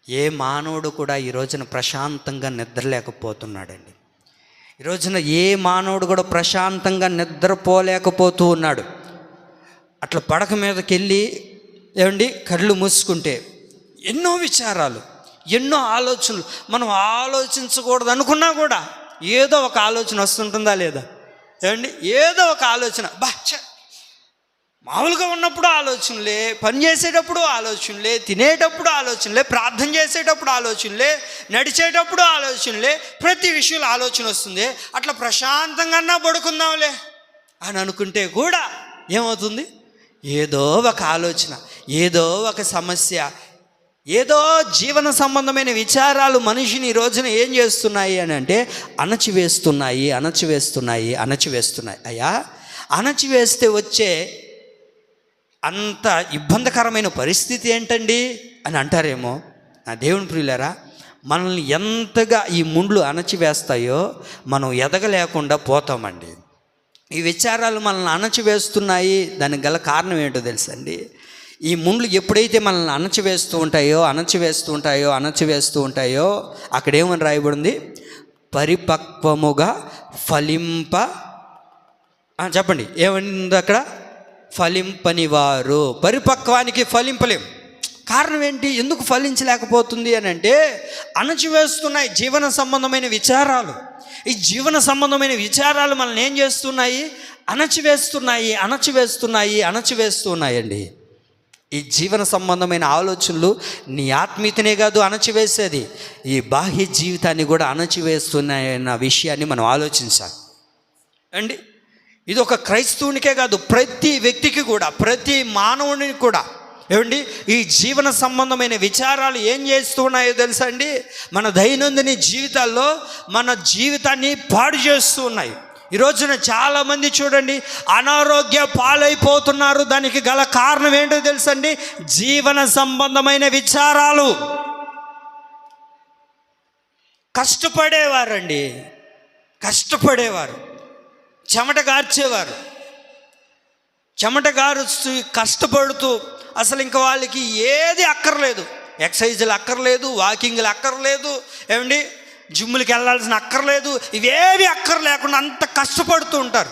ఏ మానవుడు కూడా ఈ రోజున ప్రశాంతంగా నిద్రలేకపోతున్నాడండి. ఈ రోజున ఏ మానవుడు కూడా ప్రశాంతంగా నిద్రపోలేకపోతూ ఉన్నాడు. అట్లా పడక మీదకి వెళ్ళి కళ్ళు మూసుకుంటే ఎన్నో విచారాలు, ఎన్నో ఆలోచనలు మనం ఆలోచించకూడదు అనుకున్నా కూడా ఏదో ఒక ఆలోచన వస్తుంటుందా లేదా? ఏమండి, ఏదో ఒక ఆలోచన మామూలుగా ఉన్నప్పుడు ఆలోచనలే, పని చేసేటప్పుడు ఆలోచనలే, తినేటప్పుడు ఆలోచనలే, ప్రార్థన చేసేటప్పుడు ఆలోచనలే, నడిచేటప్పుడు ఆలోచనలే, ప్రతి విషయంలో ఆలోచన వస్తుంది. అట్లా ప్రశాంతంగా పడుకుందాంలే అని అనుకుంటే కూడా ఏమవుతుంది? ఏదో ఒక ఆలోచన, ఏదో ఒక సమస్య, ఏదో జీవన సంబంధమైన విచారాలు మనిషిని ఈ రోజున ఏం చేస్తున్నాయి అని అంటే అణచివేస్తున్నాయి. అయ్యా, అణచివేస్తే వచ్చే అంత ఇబ్బందికరమైన పరిస్థితి ఏంటండి అని అంటారేమో. నా దేవుని ప్రియులారా, మనల్ని ఎంతగా ఈ ముండ్లు అణచివేస్తాయో మనం ఎదగలేకుండా పోతామండి. ఈ విచారాలు మనల్ని అణచివేస్తున్నాయి. దానికి గల కారణం ఏంటో తెలుసండి? ఈ ముండ్లు ఎప్పుడైతే మనల్ని అణచివేస్తూ ఉంటాయో అక్కడేమని రాయబడింది? పరిపక్వముగా ఫలింప, చెప్పండి ఏమైంది అక్కడ? ఫలింపనివారు. పరిపక్వానికి ఫలింపలేం. కారణం ఏంటి? ఎందుకు ఫలించలేకపోతుంది అని అంటే అణచివేస్తున్నాయి జీవన సంబంధమైన విచారాలు. ఈ జీవన సంబంధమైన విచారాలు మనల్ని ఏం చేస్తున్నాయి? అణచివేస్తున్నాయండి. ఈ జీవన సంబంధమైన ఆలోచనలు నీ ఆత్మీయతనే కాదు అణచివేసేది, ఈ బాహ్య జీవితాన్ని కూడా అణచివేస్తున్నాయన్న విషయాన్ని మనం ఆలోచించాలి అండి. ఇది ఒక క్రైస్తవునికే కాదు, ప్రతి వ్యక్తికి కూడా, ప్రతి మానవునికి కూడా ఏమండి ఈ జీవన సంబంధమైన విచారాలు ఏం చేస్తున్నాయో తెలుసా అండి? మన దైనందిన జీవితాల్లో మన జీవితాన్ని పాడు చేస్తూ ఉన్నాయి. ఈ రోజున చాలామంది చూడండి అనారోగ్య పాలైపోతున్నారు. దానికి గల కారణం ఏంటో తెలుసండి? జీవన సంబంధమైన విచారాలు. కష్టపడేవారు చెమట గారుస్తూ కష్టపడుతూ అసలు ఇంకా వాళ్ళకి ఏది అక్కర్లేదు, ఎక్సర్సైజులు అక్కర్లేదు, వాకింగ్లు అక్కర్లేదు, ఏమండి జిమ్ములకి వెళ్ళాల్సిన అక్కర్లేదు, ఇవేవి అక్కర్లేకుండా అంత కష్టపడుతూ ఉంటారు.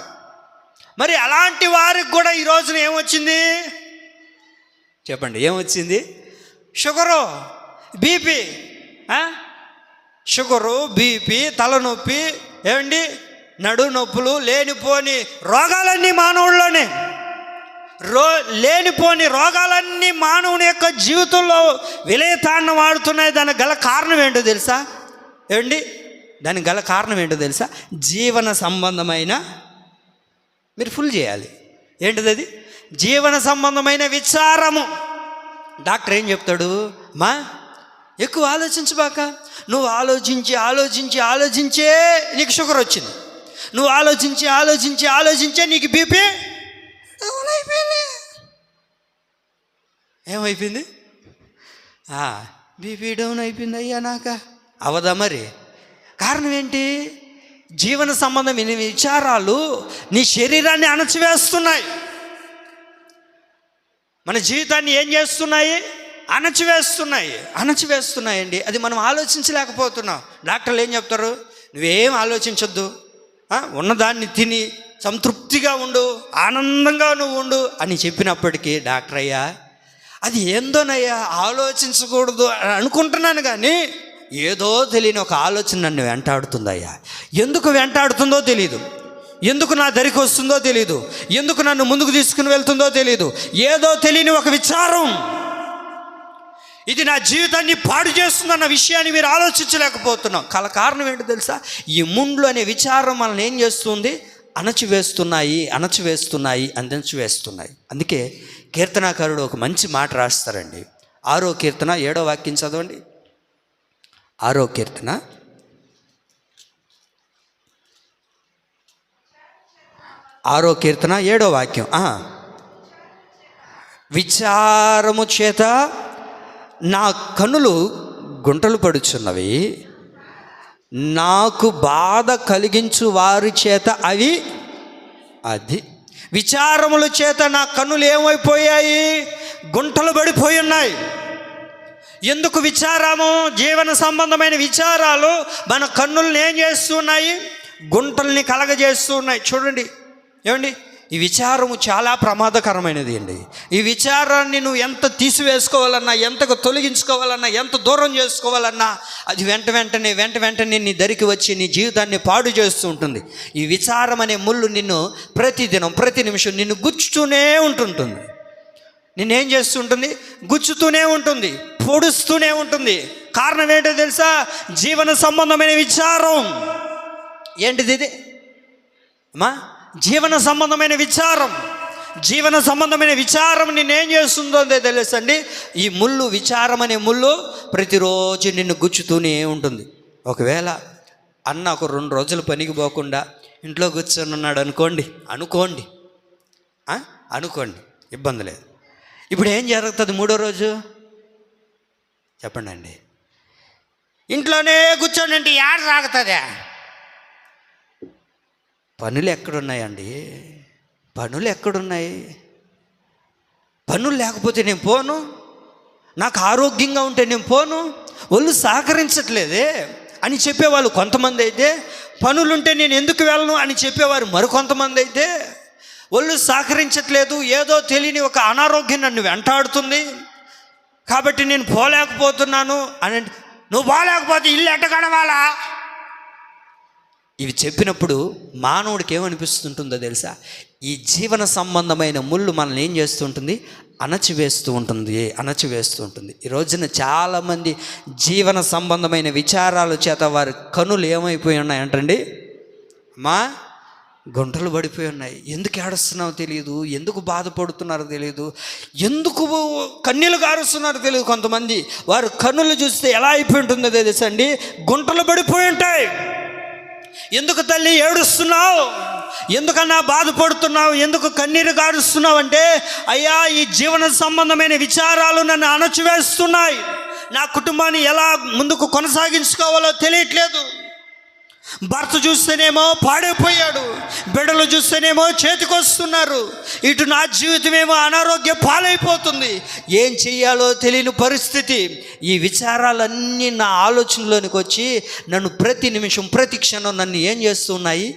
మరి అలాంటి వారికి కూడా ఈ రోజున ఏమొచ్చింది చెప్పండి? ఏమొచ్చింది? షుగరు, బీపీ, తలనొప్పి, ఏమండి నడు నొప్పులు, లేనిపోని రోగాలన్నీ మానవుల్లోనే. లేనిపోని రోగాలన్నీ మానవుని యొక్క జీవితంలో విలయతాండం ఆడుతున్నాయి. దానికి గల కారణం ఏంటో తెలుసా? ఏమండి దానికి గల కారణం ఏంటో తెలుసా? జీవన సంబంధమైన, మీరు ఫుల్ చేయాలి. ఏంటిది అది? జీవన సంబంధమైన విచారము. డాక్టర్ ఏం చెప్తాడు? ఎక్కువ ఆలోచించబాక, నువ్వు ఆలోచించే నీకు షుగర్ వచ్చింది, నువ్వు ఆలోచించే నీకు బీపీ ఏమైపోయింది? బీపీ డౌన్ అయిపోయింది. అయ్యా నాక అవదా? మరి కారణం ఏంటి? జీవన సంబంధమైన విచారాలు నీ శరీరాన్ని అణచివేస్తున్నాయి, మన జీవితాన్ని ఏం చేస్తున్నాయి? అణచివేస్తున్నాయండి. అది మనం ఆలోచించలేకపోతున్నాం. డాక్టర్లు ఏం చెప్తారు? నువ్వేం ఆలోచించొద్దు, ఉన్నదాన్ని తిని సంతృప్తిగా ఉండు, ఆనందంగా నువ్వు ఉండు అని చెప్పినప్పటికీ డాక్టర్ అయ్యా అది ఏందోనయ్యా ఆలోచించకూడదు అని అనుకుంటున్నాను, కానీ ఏదో తెలియని ఒక ఆలోచన నన్ను వెంటాడుతుందయ్యా. ఎందుకు వెంటాడుతుందో తెలియదు, ఎందుకు నా దరికి వస్తుందో తెలియదు, ఎందుకు నన్ను ముందుకు తీసుకుని వెళ్తుందో తెలియదు. ఏదో తెలియని ఒక విచారం ఇది నా జీవితాన్ని పాడు చేస్తుందన్న విషయాన్ని మీరు ఆలోచించలేకపోతున్నాం. కారణం ఏంటో తెలుసా? ఈ ముండ్లు అనే విచారం మనల్ని ఏం చేస్తుంది? అణచివేస్తున్నాయి. అందుకే కీర్తనాకారుడు ఒక మంచి మాట రాస్తారండి. 6వ కీర్తన 7వ వాక్యం చదవండి. 6వ కీర్తన 7వ వాక్యం. విచారము చేత నా కనులు గుంటలు పడుచున్నవి, నాకు బాధ కలిగించు వారి చేత అది విచారముల చేత నా కన్నులు ఏమైపోయాయి? గుంటలు పడిపోయి ఉన్నాయి. ఎందుకు విచారము? జీవన సంబంధమైన విచారాలు మన కన్నులను ఏం చేస్తున్నాయి? గుంటల్ని కలగజేస్తున్నాయి. చూడండి ఏమండి, ఈ విచారము చాలా ప్రమాదకరమైనది అండి. ఈ విచారాన్ని నువ్వు ఎంత తీసివేసుకోవాలన్నా, ఎంతకు తొలగించుకోవాలన్నా, ఎంత దూరం చేసుకోవాలన్నా అది వెంటనే నీ దరికి వచ్చి నీ జీవితాన్ని పాడు చేస్తూ ఉంటుంది. ఈ విచారం అనే ముళ్ళు నిన్ను ప్రతిదినం ప్రతి నిమిషం నిన్ను గుచ్చుతూనే ఉంటుంటుంది. నిన్నేం చేస్తుంటుంది? గుచ్చుతూనే ఉంటుంది, పొడుస్తూనే ఉంటుంది. కారణం ఏంటో తెలుసా? జీవన సంబంధమైన విచారం. ఏంటిది ఇది అమ్మా? జీవన సంబంధమైన విచారం నిన్నేం చేస్తుందో తెలుసండి. ఈ ముళ్ళు, విచారం అనే ముళ్ళు ప్రతిరోజు నిన్ను గుచ్చుతూనే ఉంటుంది. ఒకవేళ అన్న ఒక 2 రోజులు పనికి పోకుండా ఇంట్లో కూర్చొని ఉన్నాడు అనుకోండి, ఇబ్బంది లేదు. ఇప్పుడు ఏం జరుగుతుంది 3వ రోజు? చెప్పండి అండి. ఇంట్లోనే కూర్చోండి అంటే యాడ సాగుతుందా? పనులు ఎక్కడున్నాయండి? పనులు లేకపోతే నేను పోను, నాకు ఆరోగ్యంగా ఉంటే నేను పోను, ఒళ్ళు సహకరించట్లేదే అని చెప్పేవాళ్ళు కొంతమంది అయితే, పనులుంటే నేను ఎందుకు వెళ్ళను అని చెప్పేవారు మరికొంతమంది అయితే, ఒళ్ళు సహకరించట్లేదు, ఏదో తెలియని ఒక అనారోగ్యం నన్ను వెంటాడుతుంది కాబట్టి నేను పోలేకపోతున్నాను అని. నువ్వు పోలేకపోతే ఇల్లు ఎట్ట గడవాలా? ఇవి చెప్పినప్పుడు మానవుడికి ఏమనిపిస్తుంటుందో తెలుసా? ఈ జీవన సంబంధమైన ముళ్ళు మనల్ని ఏం చేస్తుంటుంది? అణచివేస్తూ ఉంటుంది. ఈ రోజున చాలామంది జీవన సంబంధమైన విచారాల చేత వారి కనులు ఏమైపోయి ఉన్నాయంటండి అమ్మా, గుంటలు పడిపోయి ఉన్నాయి. ఎందుకు ఏడుస్తున్నారో తెలియదు, ఎందుకు బాధపడుతున్నారో తెలియదు, ఎందుకు కన్నీళ్ళు గారుస్తున్నారో తెలియదు. కొంతమంది వారు కన్నులు చూస్తే ఎలా అయిపోయి ఉంటుందో తెలుసండి? గుంటలు పడిపోయి ఉంటాయి. ఎందుకు తల్లి ఏడుస్తున్నావు? ఎందుకన్నా బాధపడుతున్నావు? ఎందుకు కన్నీరు గారుస్తున్నావు అంటే, అయ్యా ఈ జీవన సంబంధమైన విచారాలు నన్ను అణచివేస్తున్నాయి, నా కుటుంబాన్ని ఎలా ముందుకు కొనసాగించుకోవాలో తెలియట్లేదు. భర్త చూస్తేనేమో పాడైపోయాడు, బిడ్డలు చూస్తేనేమో చేతికొస్తున్నారు, ఇటు నా జీవితమేమో అనారోగ్య పాలైపోతుంది, ఏం చెయ్యాలో తెలియని పరిస్థితి. ఈ విచారాలన్నీ నా ఆలోచనలోనికి వచ్చి నన్ను ప్రతి నిమిషం ప్రతి క్షణం నన్ను ఏం చేస్తున్నాయి?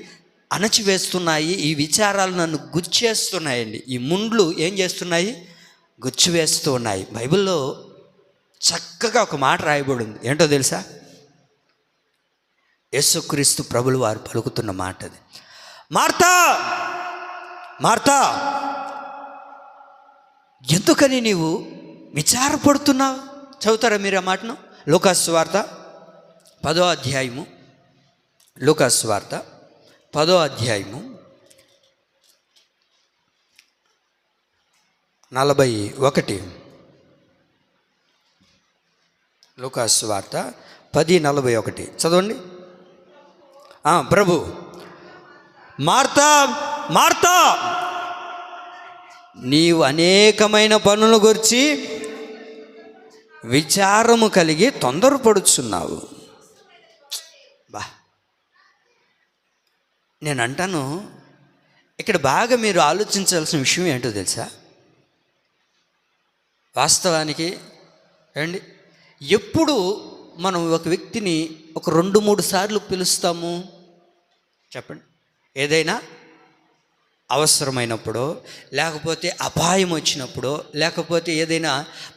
అణచివేస్తున్నాయి. ఈ విచారాలు నన్ను గుచ్చేస్తున్నాయండి. ఈ ముండ్లు ఏం చేస్తున్నాయి? గుచ్చివేస్తూ ఉన్నాయి. బైబిల్లో చక్కగా ఒక మాట రాయబడింది. ఏంటో తెలుసా? యేసుక్రీస్తు ప్రభులు వారు పలుకుతున్న మాట అది. మార్తా, మార్తా, ఎందుకని నీవు విచారపడుతున్నావు? చదువుతారా మీరు ఆ మాటను? లూకాసు వార్త 10వ అధ్యాయము, లూకాసు వార్త 10వ అధ్యాయము 41. లూకాసు వార్త 10:41 చదవండి. ప్రభు, మార్తా, మార్తా, నీవు అనేకమైన పనుల గురించి విచారము కలిగి తొందరపడుచున్నావు. నేను అంటాను, ఇక్కడ బాగా మీరు ఆలోచించాల్సిన విషయం ఏంటో తెలుసా? వాస్తవానికి ఏమండి, ఎప్పుడు మనం ఒక వ్యక్తిని ఒక 2-3 సార్లు పిలుస్తాము చెప్పండి? ఏదైనా అవసరమైనప్పుడో, లేకపోతే అపాయం వచ్చినప్పుడో, లేకపోతే ఏదైనా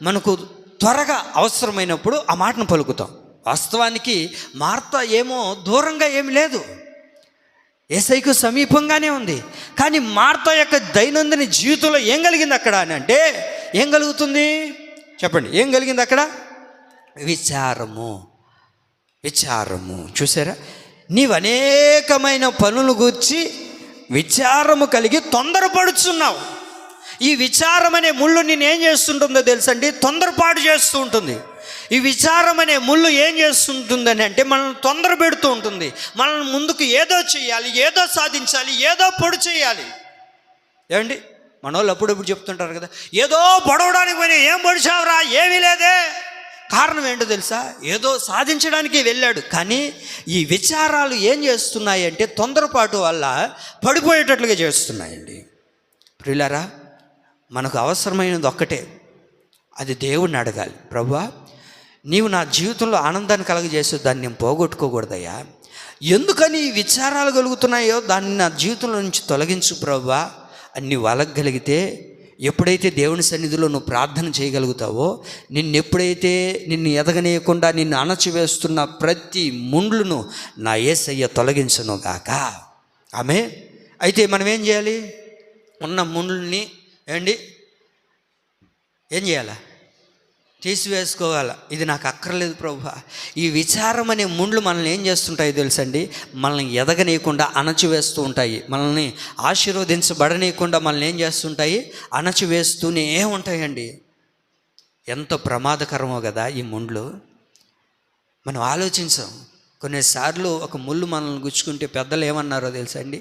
మనకు త్వరగా అవసరమైనప్పుడు ఆ మాటను పలుకుతాం. వాస్తవానికి మార్తా ఏమో దూరంగా ఏమి లేదు, యేసయ్యకు సమీపంగానే ఉంది. కానీ మార్తా యొక్క దైనందిన జీవితంలో ఏం కలిగింది అక్కడ అని అంటే, ఏం కలుగుతుంది చెప్పండి? ఏం కలిగింది అక్కడ? విచారము. చూసారా? నీవు అనేకమైన పనులు గూర్చి విచారము కలిగి తొందరపడుచున్నావు. ఈ విచారం అనే ముళ్ళు నేను ఏం చేస్తుంటుందో తెలుసండి? తొందరపాటు చేస్తూ ఉంటుంది. ఈ విచారం అనే ముళ్ళు ఏం చేస్తుంటుందని అంటే, మనల్ని తొందర పెడుతూ ఉంటుంది. మనల్ని ముందుకు ఏదో చేయాలి, ఏదో సాధించాలి, ఏదో పొడి చేయాలి. ఏమండి, మన వాళ్ళు అప్పుడప్పుడు చెప్తుంటారు కదా, ఏదో పొడవడానికి పోయినా ఏం పొడిచావురా, ఏమీ లేదే. కారణం ఏంటో తెలుసా? ఏదో సాధించడానికి వెళ్ళాడు. కానీ ఈ విచారాలు ఏం చేస్తున్నాయి అంటే, తొందరపాటు వల్ల పడిపోయేటట్లుగా చేస్తున్నాయండి. ప్రియులారా, మనకు అవసరమైనది ఒక్కటే, అది దేవుణ్ణి అడగాలి. ప్రభువా, నీవు నా జీవితంలో ఆనందాన్ని కలగజేసే దాన్ని నేను పోగొట్టుకోకూడదయ్యా. ఎందుకని ఈ విచారాలు కలుగుతున్నాయో దాన్ని నా జీవితంలో నుంచి తొలగించు ప్రభువా అన్ని వలగగలిగితే, ఎప్పుడైతే దేవుని సన్నిధిలో నువ్వు ప్రార్థన చేయగలుగుతావో, నిన్ను ఎదగనీయకుండా నిన్ను అణచివేస్తున్న ప్రతి ముండ్లను నా యేసయ్య తొలగించును గాక. ఆమె అయితే మనం ఏం చేయాలి? ఉన్న ముండ్లని ఏం చేయాలా? తీసివేసుకోవాలి. ఇది నాకు అక్కర్లేదు ప్రభువా. ఈ విచారం అనే ముండ్లు మనల్ని ఏం చేస్తుంటాయి తెలుసండి? మనల్ని ఎదగనీయకుండా అణచివేస్తూ ఉంటాయి. మనల్ని ఆశీర్వదించబడనీయకుండా మనల్ని ఏం చేస్తుంటాయి? అణచివేస్తూనే ఉంటాయండి. ఎంత ప్రమాదకరమో కదా ఈ ముండ్లు. మనం ఆలోచించాం. కొన్నిసార్లు ఒక ముళ్ళు మనల్ని గుచ్చుకుంటే పెద్దలు ఏమన్నారో తెలుసండి?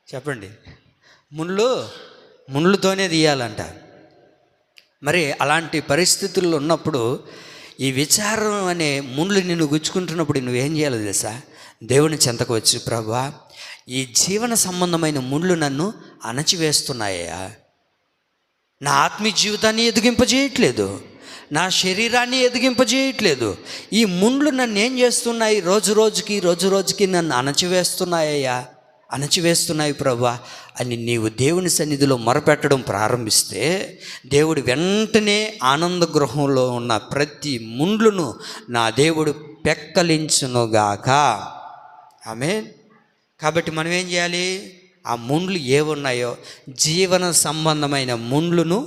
చెప్పండి, ముళ్ళుతోనే తీయాలంట. మరి అలాంటి పరిస్థితుల్లో ఉన్నప్పుడు ఈ విచారం అనే ముండ్లు నిన్ను గుచ్చుకుంటున్నప్పుడు నువ్వేం చేయాలో తెలుసా? దేవుని చెంతకు వచ్చి, ప్రభువా, ఈ జీవన సంబంధమైన ముండ్లు నన్ను అణచివేస్తున్నాయా, నా ఆత్మీయ జీవితాన్ని ఎదిగింపజేయట్లేదు, నా శరీరాన్ని ఎదిగింపజేయట్లేదు. ఈ ముండ్లు నన్ను ఏం చేస్తున్నాయి? రోజు రోజుకి నన్ను అణచివేస్తున్నాయి ప్రభువా అని నీవు దేవుని సన్నిధిలో మొరపెట్టడం ప్రారంభిస్తే, దేవుడు వెంటనే ఆనంద గృహంలో ఉన్న ప్రతి ముండ్లను నా దేవుడు పెక్కలించునుగాక. ఆమేన్. కాబట్టి మనం ఏం చేయాలి? ఆ ముండ్లు ఏవున్నాయో జీవన సంబంధమైన ముండ్లను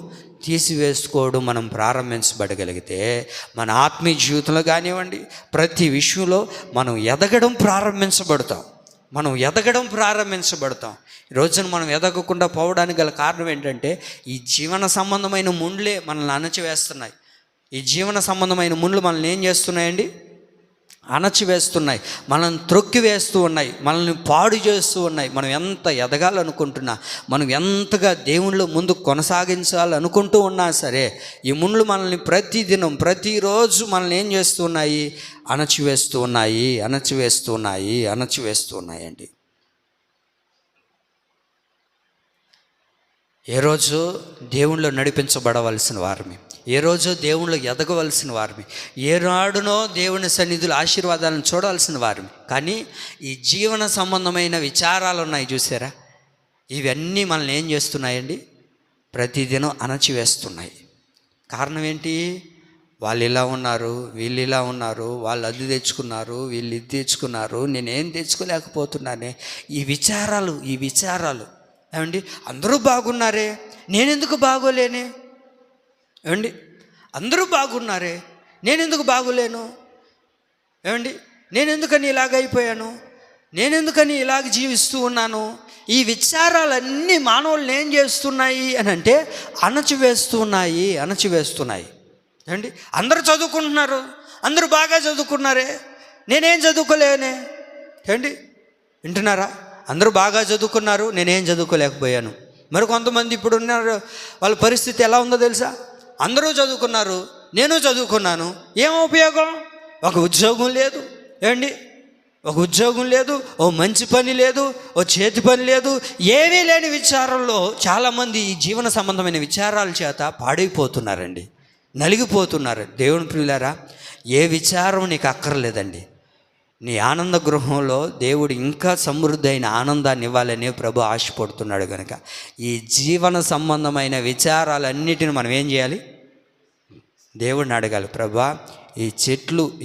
తీసివేసుకోవడం మనం ప్రారంభించబడగలిగితే, మన ఆత్మీయ జీవితంలో కానివ్వండి, ప్రతి విషయంలో మనం ఎదగడం ప్రారంభించబడతాం. ఈ రోజున మనం ఎదగకుండా పోవడానికి గల కారణం ఏంటంటే, ఈ జీవన సంబంధమైన ముండ్లే మనల్ని అణచివేస్తున్నాయి. ఈ జీవన సంబంధమైన ముండ్లు మనల్ని ఏం చేస్తున్నాయండి? అణచివేస్తున్నాయి, మనల్ని త్రొక్కివేస్తూ ఉన్నాయి, మనల్ని పాడు చేస్తూ ఉన్నాయి. మనం ఎంత ఎదగాలనుకుంటున్నా, మనం ఎంతగా దేవునిలో ముందు కొనసాగించాలనుకుంటూ ఉన్నా సరే, ఈ ముండ్లు మనల్ని ప్రతిదినం ప్రతిరోజు మనల్ని ఏం చేస్తున్నాయి? అణచివేస్తున్నాయండి. ఏ రోజు దేవునిలో నడిపించబడవలసిన వారిని, ఏ రోజు దేవునిలో ఎదగవలసిన వారిని, ఏనాడునో దేవుని సన్నిధుల ఆశీర్వాదాలను చూడాల్సిన వారిని. కానీ ఈ జీవన సంబంధమైన విచారాలు ఉన్నాయి చూసారా, ఇవన్నీ మనల్ని ఏం చేస్తున్నాయండి? ప్రతిదినం అణచివేస్తున్నాయి. కారణం ఏంటి? వాళ్ళు ఇలా ఉన్నారు, వీళ్ళు ఇలా ఉన్నారు, వాళ్ళు అది తెచ్చుకున్నారు, వీళ్ళు ఇది తెచ్చుకున్నారు, నేనేం తెచ్చుకోలేకపోతున్నానే. ఈ విచారాలు ఏమండి? అందరూ బాగున్నారే, నేనెందుకు బాగోలేనే? ఏమండి? అందరూ బాగున్నారే, నేనెందుకు బాగోలేను? ఏమండి? నేనెందుకని ఇలాగైపోయాను? నేనెందుకని ఇలాగ జీవిస్తూ ఉన్నాను? ఈ విచారాలన్నీ మానవులను ఏం చేస్తున్నాయి అని అంటే అణచివేస్తున్నాయి. ఏమండి? అందరూ చదువుకుంటున్నారు, అందరూ బాగా చదువుకున్నారే, నేనేం చదువుకోలేనే. ఏమండి? వింటున్నారా? అందరూ బాగా చదువుకున్నారు, నేనేం చదువుకోలేకపోయాను. మరి కొంతమంది ఇప్పుడు ఉన్నారు, వాళ్ళ పరిస్థితి ఎలా ఉందో తెలుసా? అందరూ చదువుకున్నారు, నేను చదువుకున్నాను, ఏం ఉపయోగం? ఒక ఉద్యోగం లేదు. ఏమండి? ఒక ఉద్యోగం లేదు, ఓ మంచి పని లేదు, ఓ చేతి పని లేదు, ఏమీ లేని విచారంలో చాలామంది ఈ జీవన సంబంధమైన విచారాల చేత పాడైపోతున్నారండి, నలిగిపోతున్నారు. దేవుని ప్రియులారా, ఏ విచారం నీకు అక్కర్లేదండి. నీ ఆనంద గృహంలో దేవుడు ఇంకా సమృద్ధి అయిన ఆనందాన్ని ఇవ్వాలని ప్రభు ఆశపడుతున్నాడు. కనుక ఈ జీవన సంబంధమైన విచారాలన్నిటిని మనం ఏం చేయాలి? దేవుడిని అడగాలి. ప్రభువా,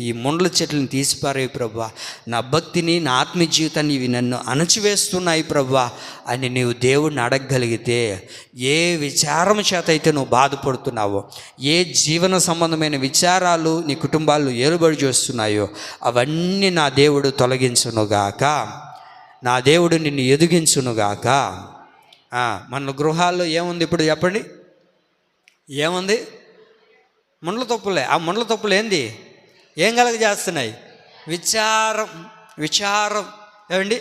ఈ ముండ్ల చెట్లను తీసిపారేవి ప్రభువా, నా భక్తిని, నా ఆత్మీయ జీవితాన్ని ఇవి నన్ను అణచివేస్తున్నాయి ప్రభువా అని నీవు దేవుడిని అడగగలిగితే, ఏ విచారం చేత అయితే నువ్వు బాధపడుతున్నావో, ఏ జీవన సంబంధమైన విచారాలు నీ కుటుంబాల్లో ఏలుబడి చేస్తున్నాయో అవన్నీ నా దేవుడు తొలగించునుగాక, నా దేవుడు నిన్ను ఎదిగించునుగాక. మన గృహాల్లో ఏముంది ఇప్పుడు చెప్పండి? ఏముంది? ముండ్ల తొప్పులే. ఆ ముండ్ల తొప్పులు ఏం కలగజేస్తున్నాయి? విచారం. ఏమండి?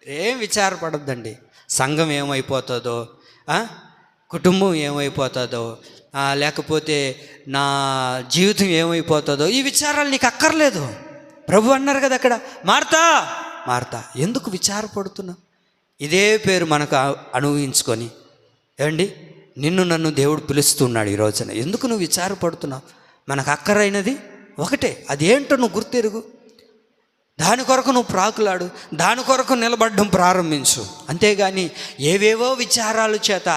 ఏం విచారపడద్దండి. సంఘం ఏమైపోతుందో, కుటుంబం ఏమైపోతుందో, లేకపోతే నా జీవితం ఏమైపోతుందో, ఈ విచారాలు నీకు అక్కర్లేదు. ప్రభు అన్నారు కదా అక్కడ, మార్తా ఎందుకు విచారపడుతున్నావు? ఇదే పేరు మనకు అనుభవించుకొని, ఏమండి, నన్ను దేవుడు పిలుస్తున్నాడు ఈ రోజున. ఎందుకు నువ్వు విచారపడుతున్నావు? మనకు అక్కరైనది ఒకటే, అదేంటో నువ్వు గుర్తెరుగు. దాని కొరకు నువ్వు ప్రాకులాడు, దాని కొరకు నిలబడడం ప్రారంభించు. అంతేగాని ఏవేవో విచారాల చేత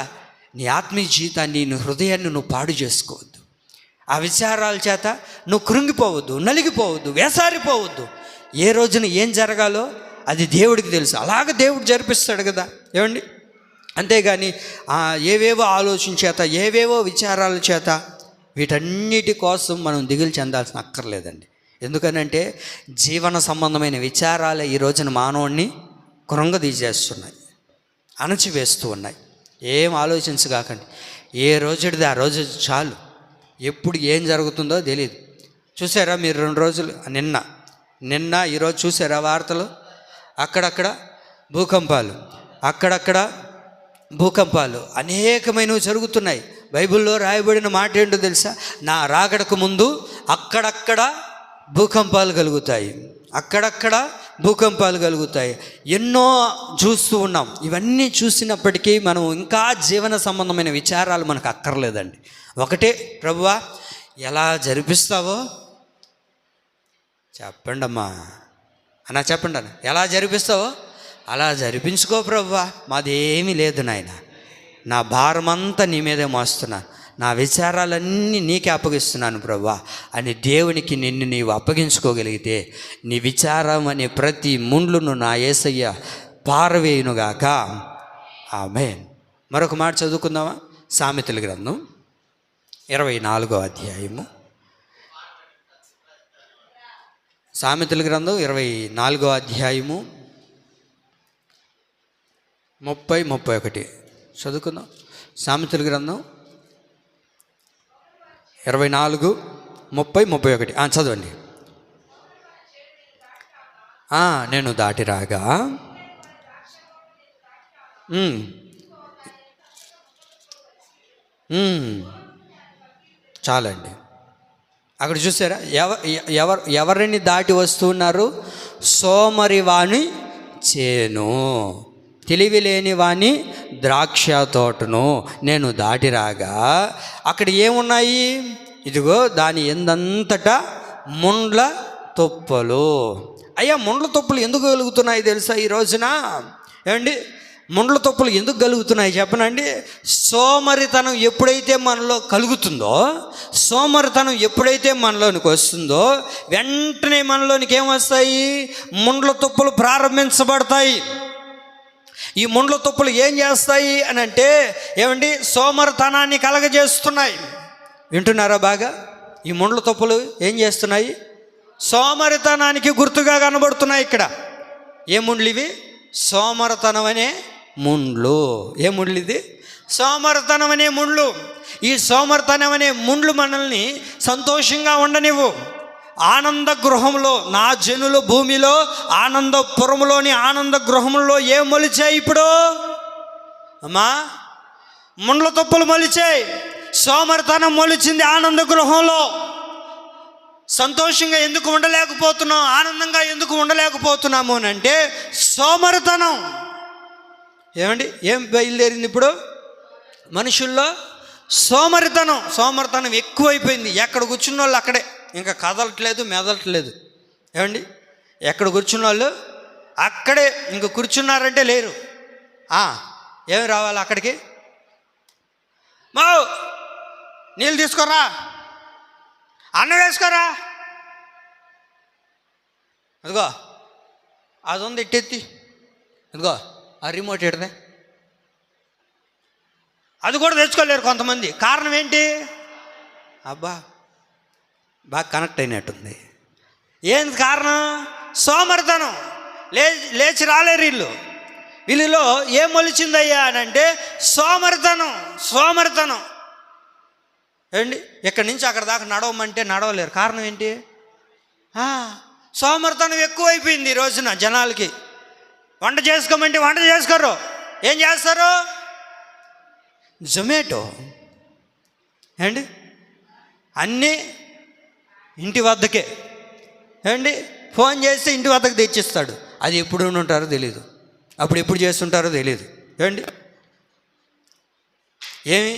నీ ఆత్మీయ జీవితాన్ని, నీ హృదయాన్ని నువ్వు పాడు చేసుకోవద్దు. ఆ విచారాల చేత నువ్వు కృంగిపోవద్దు, నలిగిపోవద్దు, వేసారిపోవద్దు. ఏ రోజున ఏం జరగాలో అది దేవుడికి తెలుసు. అలాగ దేవుడు జరిపిస్తాడు కదా, ఏమండి? అంతేగాని ఏవేవో ఆలోచన చేత, ఏవేవో విచారాల చేత వీటన్నిటి కోసం మనం దిగులు చెందాల్సిన అక్కర్లేదండి. ఎందుకనంటే జీవన సంబంధమైన విచారాలే ఈ రోజున మానవుడిని కృంగదీసేస్తున్నాయి, అణచివేస్తూ ఉన్నాయి. ఏం ఆలోచించగాకండి, ఏ రోజుడిది ఆ రోజు చాలు. ఎప్పుడు ఏం జరుగుతుందో తెలియదు. చూసారా మీరు 2 రోజులు నిన్న ఈరోజు చూసారా వార్తలు? అక్కడక్కడ భూకంపాలు అనేకమైనవి జరుగుతున్నాయి. బైబిల్లో రాయబడిన మాట ఏంటో తెలుసా? నా రాకడకు ముందు అక్కడక్కడ భూకంపాలు కలుగుతాయి. ఎన్నో చూస్తూ ఉన్నాం. ఇవన్నీ చూసినప్పటికీ మనం ఇంకా జీవన సంబంధమైన విచారాలు మనకు అక్కర్లేదండి. ఒకటే, ప్రభువా ఎలా జరిపిస్తావో చెప్పండి అమ్మా అన్నా, చెప్పండి అన్న, ఎలా జరిపిస్తావో అలా జరిపించుకో ప్రభువా, మాదేమీ లేదు నాయన, నా భారమంతా నీ మీదే మోస్తున్నాను, నా విచారాలన్నీ నీకే అప్పగిస్తున్నాను ప్రభువా అని దేవునికి నిన్ను నీవు అప్పగించుకోగలిగితే నీ విచారం అనే ప్రతి ముండ్లును నా యేసయ్య పారవేయునుగాక. ఆమేన్. మరొక మాట చదువుకుందామా? సామెతల గ్రంథం 24వ అధ్యాయము. సామెతల గ్రంథం 24వ అధ్యాయము 30-31 చదువుకుందాం. సామెతల గ్రంథం 24:30-31 చదవండి. నేను దాటి రాగా చాలండి. అక్కడ చూసారా, ఎవరిని దాటి వస్తున్నారు? సోమరి వాని చేను, తెలివి లేని వాని ద్రాక్ష తోటను నేను దాటి రాగా అక్కడ ఏమున్నాయి? ఇదిగో దాని ఎందంతటా ముండ్ల తుప్పలు. అయ్యా, ముండ్ల తుప్పలు ఎందుకు కలుగుతున్నాయి తెలుసా ఈ రోజున? ఏమండి, ముండ్ల తుప్పలు ఎందుకు కలుగుతున్నాయి చెప్పనండి? సోమరితనం ఎప్పుడైతే మనలో కలుగుతుందో, సోమరితనం ఎప్పుడైతే మనలోనికి వస్తుందో వెంటనే మనలోనికి ఏమొస్తాయి? ముండ్ల తుప్పలు ప్రారంభించబడతాయి. ఈ ముండ్ల తుప్పలు ఏం చేస్తాయి అని అంటే, ఏమండి, సోమరితనాన్ని కలగజేస్తున్నాయి. వింటున్నారా బాగా? ఈ ముండ్ల తుప్పలు ఏం చేస్తున్నాయి? సోమరితనానికి గుర్తుగా కనబడుతున్నాయి. ఇక్కడ ఏ ముండ్లు ఇవి? సోమరితనం అనే ముండ్లు. ఏ ముండ్లు ఇది? సోమరితనం అనే ముండ్లు. ఈ సోమరితనం అనే ముండ్లు మనల్ని సంతోషంగా ఉండనివ్వు. ఆనంద గృహంలో, నా జనులు భూమిలో ఆనందపురంలోని ఆనంద గృహంలో ఏం మొలిచాయి ఇప్పుడు? అమ్మా, ముండ్ల తుప్పలు మొలిచాయి. సోమరితనం మొలిచింది ఆనంద గృహంలో. సంతోషంగా ఎందుకు ఉండలేకపోతున్నాం, ఆనందంగా ఎందుకు ఉండలేకపోతున్నాము అని అంటే సోమరితనం. ఏమండి, ఏం బయలుదేరింది ఇప్పుడు మనుషుల్లో? సోమరితనం ఎక్కువైపోయింది. ఎక్కడ కూర్చున్న వాళ్ళు అక్కడే, ఇంకా కదలట్లేదు, మెదలట్లేదు. ఏమండి, ఎక్కడ కూర్చున్న వాళ్ళు అక్కడే, ఇంకా కూర్చున్నారంటే లేరు. ఏమి రావాలి అక్కడికి? నీళ్ళు తీసుకోరా, అన్నం వేసుకోరా, అదిగో అది ఉంది ఇట్టెత్తి, ఇదిగో ఆ రిమోట్ ఎడదే, అది కూడా తెచ్చుకోలేరు కొంతమంది. కారణం ఏంటి? అబ్బా, బాగా కనెక్ట్ అయినట్టుంది. ఏంది కారణం? సోమరితనం. లేచి రాలేరు వీళ్ళలో ఏం మొలిచిందయ్యా అని అంటే సోమరితనం. ఏంటి, ఇక్కడి నుంచి అక్కడ దాకా నడవమంటే నడవలేరు. కారణం ఏంటి? సోమరితనం ఎక్కువైపోయింది ఈ రోజున జనాలకి. వంట చేసుకోమంటే వంట చేసుకోరు. ఏం చేస్తారు? జొమాటో. ఏంటి, అన్నీ ఇంటి వద్దకే. ఏంటి, ఫోన్ చేస్తే ఇంటి వద్దకు తెచ్చిస్తాడు. అది ఎప్పుడు ఉంటారో తెలీదు, అప్పుడు ఎప్పుడు చేస్తుంటారో తెలీదు. ఏమండి, ఏమి